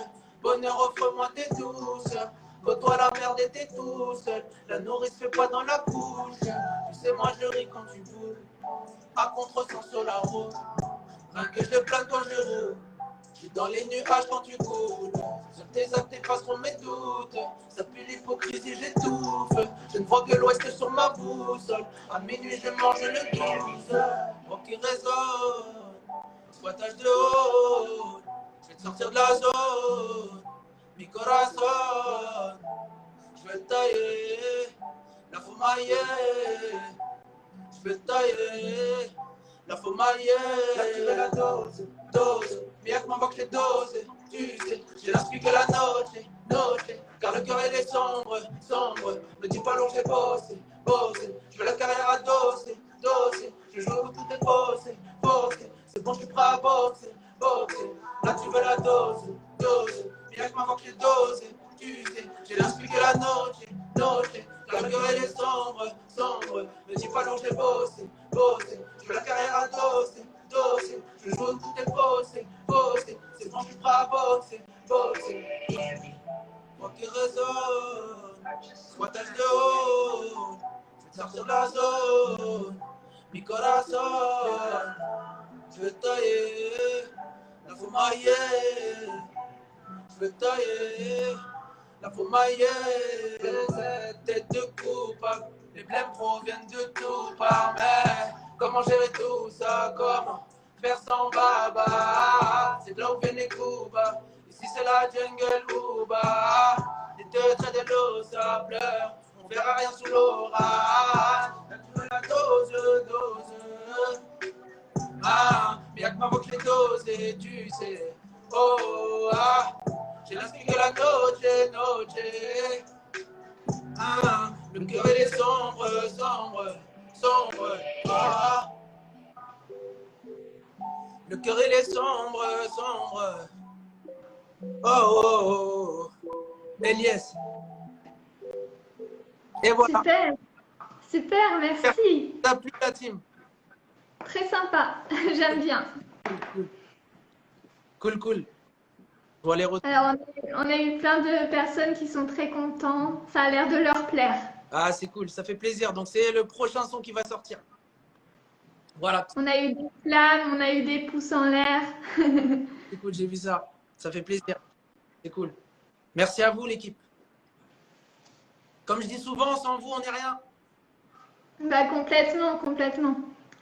Bonheur, offre-moi tes douces. Côtoie la merde et t'es tout seul. La nourrice fait pas dans la couche. Tu sais, moi je ris quand tu boules. À contresens sur la route. Rien que je plane quand je roule. Je suis dans les nuages quand tu coules. Sur tes actes effaceront mes doutes. Ça pue l'hypocrisie, j'étouffe. Je ne vois que l'ouest sur ma boussole. À minuit, je mange le 12. Moi qui résonne. Squattage de haut. Je vais te sortir de la zone. Mi corazon. Je vais te tailler. La faut mailler. Je vais te tailler. La faut mailler. Là tu veux la dose. Dose. Bien que m'invoque les doses. Tu sais, j'ai l'inspire que la noche. Car le cœur il est sombre. Me dis pas long, j'ai bossé. Je veux la carrière à doser. Je joue où tout est bossé. C'est bon, je suis prêt à boxer. Là tu veux la dose. Bien que m'invoque les doses. Tu sais, j'ai l'inspire que la noche. Car le cœur il est sombre. Me dis pas long, j'ai bossé. Je veux la carrière à doser. Je joue où tout est bossé. C'est bon, je suis prêt à boxer. Moi qui résonne. Squattage de haut. Je vais te sortir de la zone. Mi corazon. Je vais tailler. La faut mailler. Je vais tailler. La faut mailler. Cette tête de coupable. Les blèmes proviennent de tout part. Mais comment gérer tout ça? Comment faire sans baba? C'est de là où viennent les coups bas. Ici c'est la jungle Uba. Les deux traits de l'eau ça pleure. On verra rien sous l'orage. Là tu veux la dose. Mais y'a que ma voix que les doses et tu sais. J'ai l'inspire que la noche. Le cœur il est sombre. Le cœur il est sombre. Oh. Elias. Et voilà. Super, merci. T'as plu la team? Très sympa, j'aime bien. Cool. Je vois les retours. Alors, on a eu plein de personnes qui sont très contents. Ça a l'air de leur plaire. Ah, c'est cool, ça fait plaisir. Donc, c'est le prochain son qui va sortir. Voilà. On a eu des flammes, on a eu des pouces en l'air. C'est cool, j'ai vu ça. Ça fait plaisir. C'est cool. Merci à vous, l'équipe. Comme je dis souvent, sans vous, on n'est rien. Bah, complètement.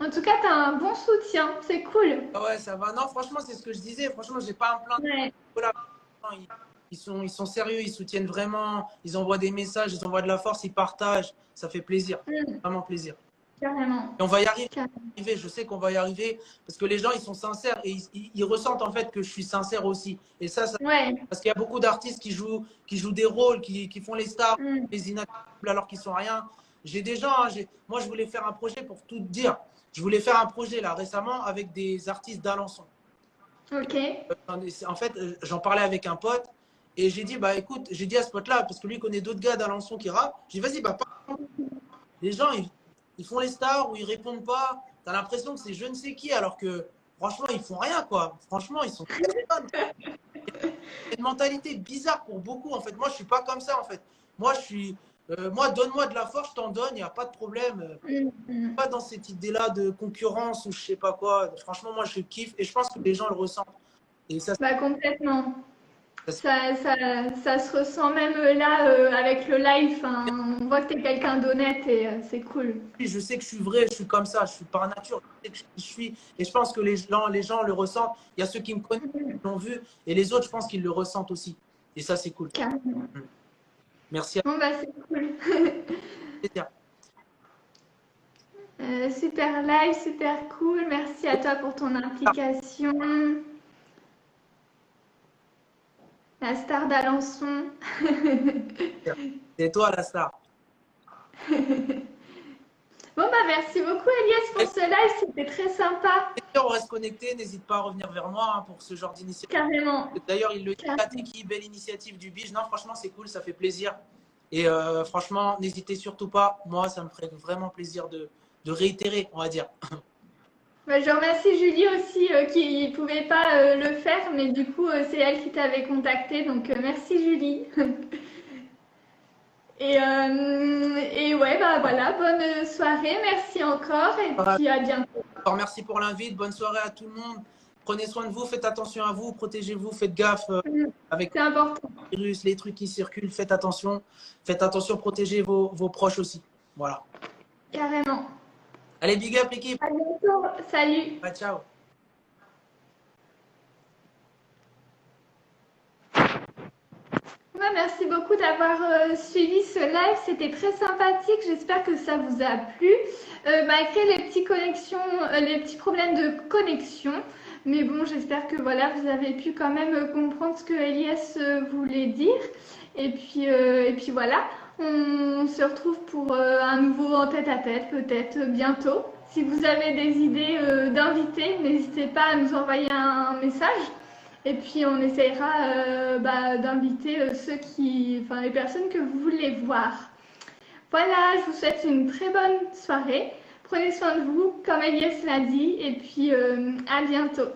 En tout cas, tu as un bon soutien. C'est cool. Ah ouais, ça va. Non, franchement, c'est ce que je disais. Franchement, j'ai pas un plan. Ouais. Voilà. Ils sont sérieux, ils soutiennent vraiment. Ils envoient des messages, ils envoient de la force, ils partagent. Ça fait plaisir. Vraiment plaisir. Carrément. Et on va y arriver. Je sais qu'on va y arriver parce que les gens, ils sont sincères et ils ressentent en fait que je suis sincère aussi. Et ça ouais. Parce qu'il y a beaucoup d'artistes qui jouent des rôles, qui font les stars, les inaccessibles alors qu'ils sont rien. J'ai des gens, moi je voulais faire un projet pour tout te dire. Je voulais faire un projet là récemment avec des artistes d'Alençon. Ok. En fait, j'en parlais avec un pote et j'ai dit, bah écoute, j'ai dit à ce pote-là, parce que lui connaît d'autres gars d'Alençon qui rappent, j'ai dit, vas-y, bah les gens, ils font les stars ou ils répondent pas. T'as l'impression que c'est je ne sais qui, alors que franchement, ils font rien, quoi. Franchement, ils sont une mentalité bizarre pour beaucoup, en fait. Moi, je suis pas comme ça, en fait. Moi, donne-moi de la force, je t'en donne, il n'y a pas de problème. Pas dans cette idée-là de concurrence ou je sais pas quoi. Franchement, moi, je kiffe et je pense que les gens le ressentent. Et ça, bah, complètement. Ça se ressent même là avec le live. On voit que tu es quelqu'un d'honnête et c'est cool. Je sais que je suis vrai, je suis comme ça, je suis par nature. Je sais que je suis, et je pense que les gens le ressentent. Il y a ceux qui me connaissent, qui l'ont vu, et les autres, je pense qu'ils le ressentent aussi. Et ça, c'est cool. Carrément. Merci à vous. Bon, bah, c'est cool. Super live, super cool. Merci à toi pour ton implication. La star d'Alençon. C'est toi la star. Bon, bah merci beaucoup Elias pour ce live, c'était très sympa. On reste connecté, n'hésite pas à revenir vers moi pour ce genre d'initiative. Carrément. D'ailleurs, il le dit, qui belle initiative du Bige. Non, franchement, c'est cool, ça fait plaisir. Et franchement, n'hésitez surtout pas. Moi, ça me ferait vraiment plaisir de réitérer, on va dire. Bah, je remercie Julie aussi qui ne pouvait pas le faire, mais du coup, c'est elle qui t'avait contacté. Donc, merci Julie. Et ouais, bah voilà, bonne soirée, merci encore et puis à bientôt. Alors, merci pour l'invite, bonne soirée à tout le monde. Prenez soin de vous, faites attention à vous, protégez-vous, faites gaffe avec C'est important. les virus, les trucs qui circulent, faites attention, protégez vos proches aussi. Voilà. Carrément. Allez, big up l'équipe. À bientôt, salut. Bye, ciao. Merci beaucoup d'avoir suivi ce live, c'était très sympathique, j'espère que ça vous a plu, malgré les les petits problèmes de connexion, mais bon, j'espère que voilà, vous avez pu quand même comprendre ce que Elias voulait dire, et puis voilà, on se retrouve pour un nouveau en tête-à-tête peut-être bientôt. Si vous avez des idées d'invités, n'hésitez pas à nous envoyer un message. Et puis on essaiera d'inviter les personnes que vous voulez voir. Voilà, je vous souhaite une très bonne soirée. Prenez soin de vous, comme Elias l'a dit, et puis à bientôt.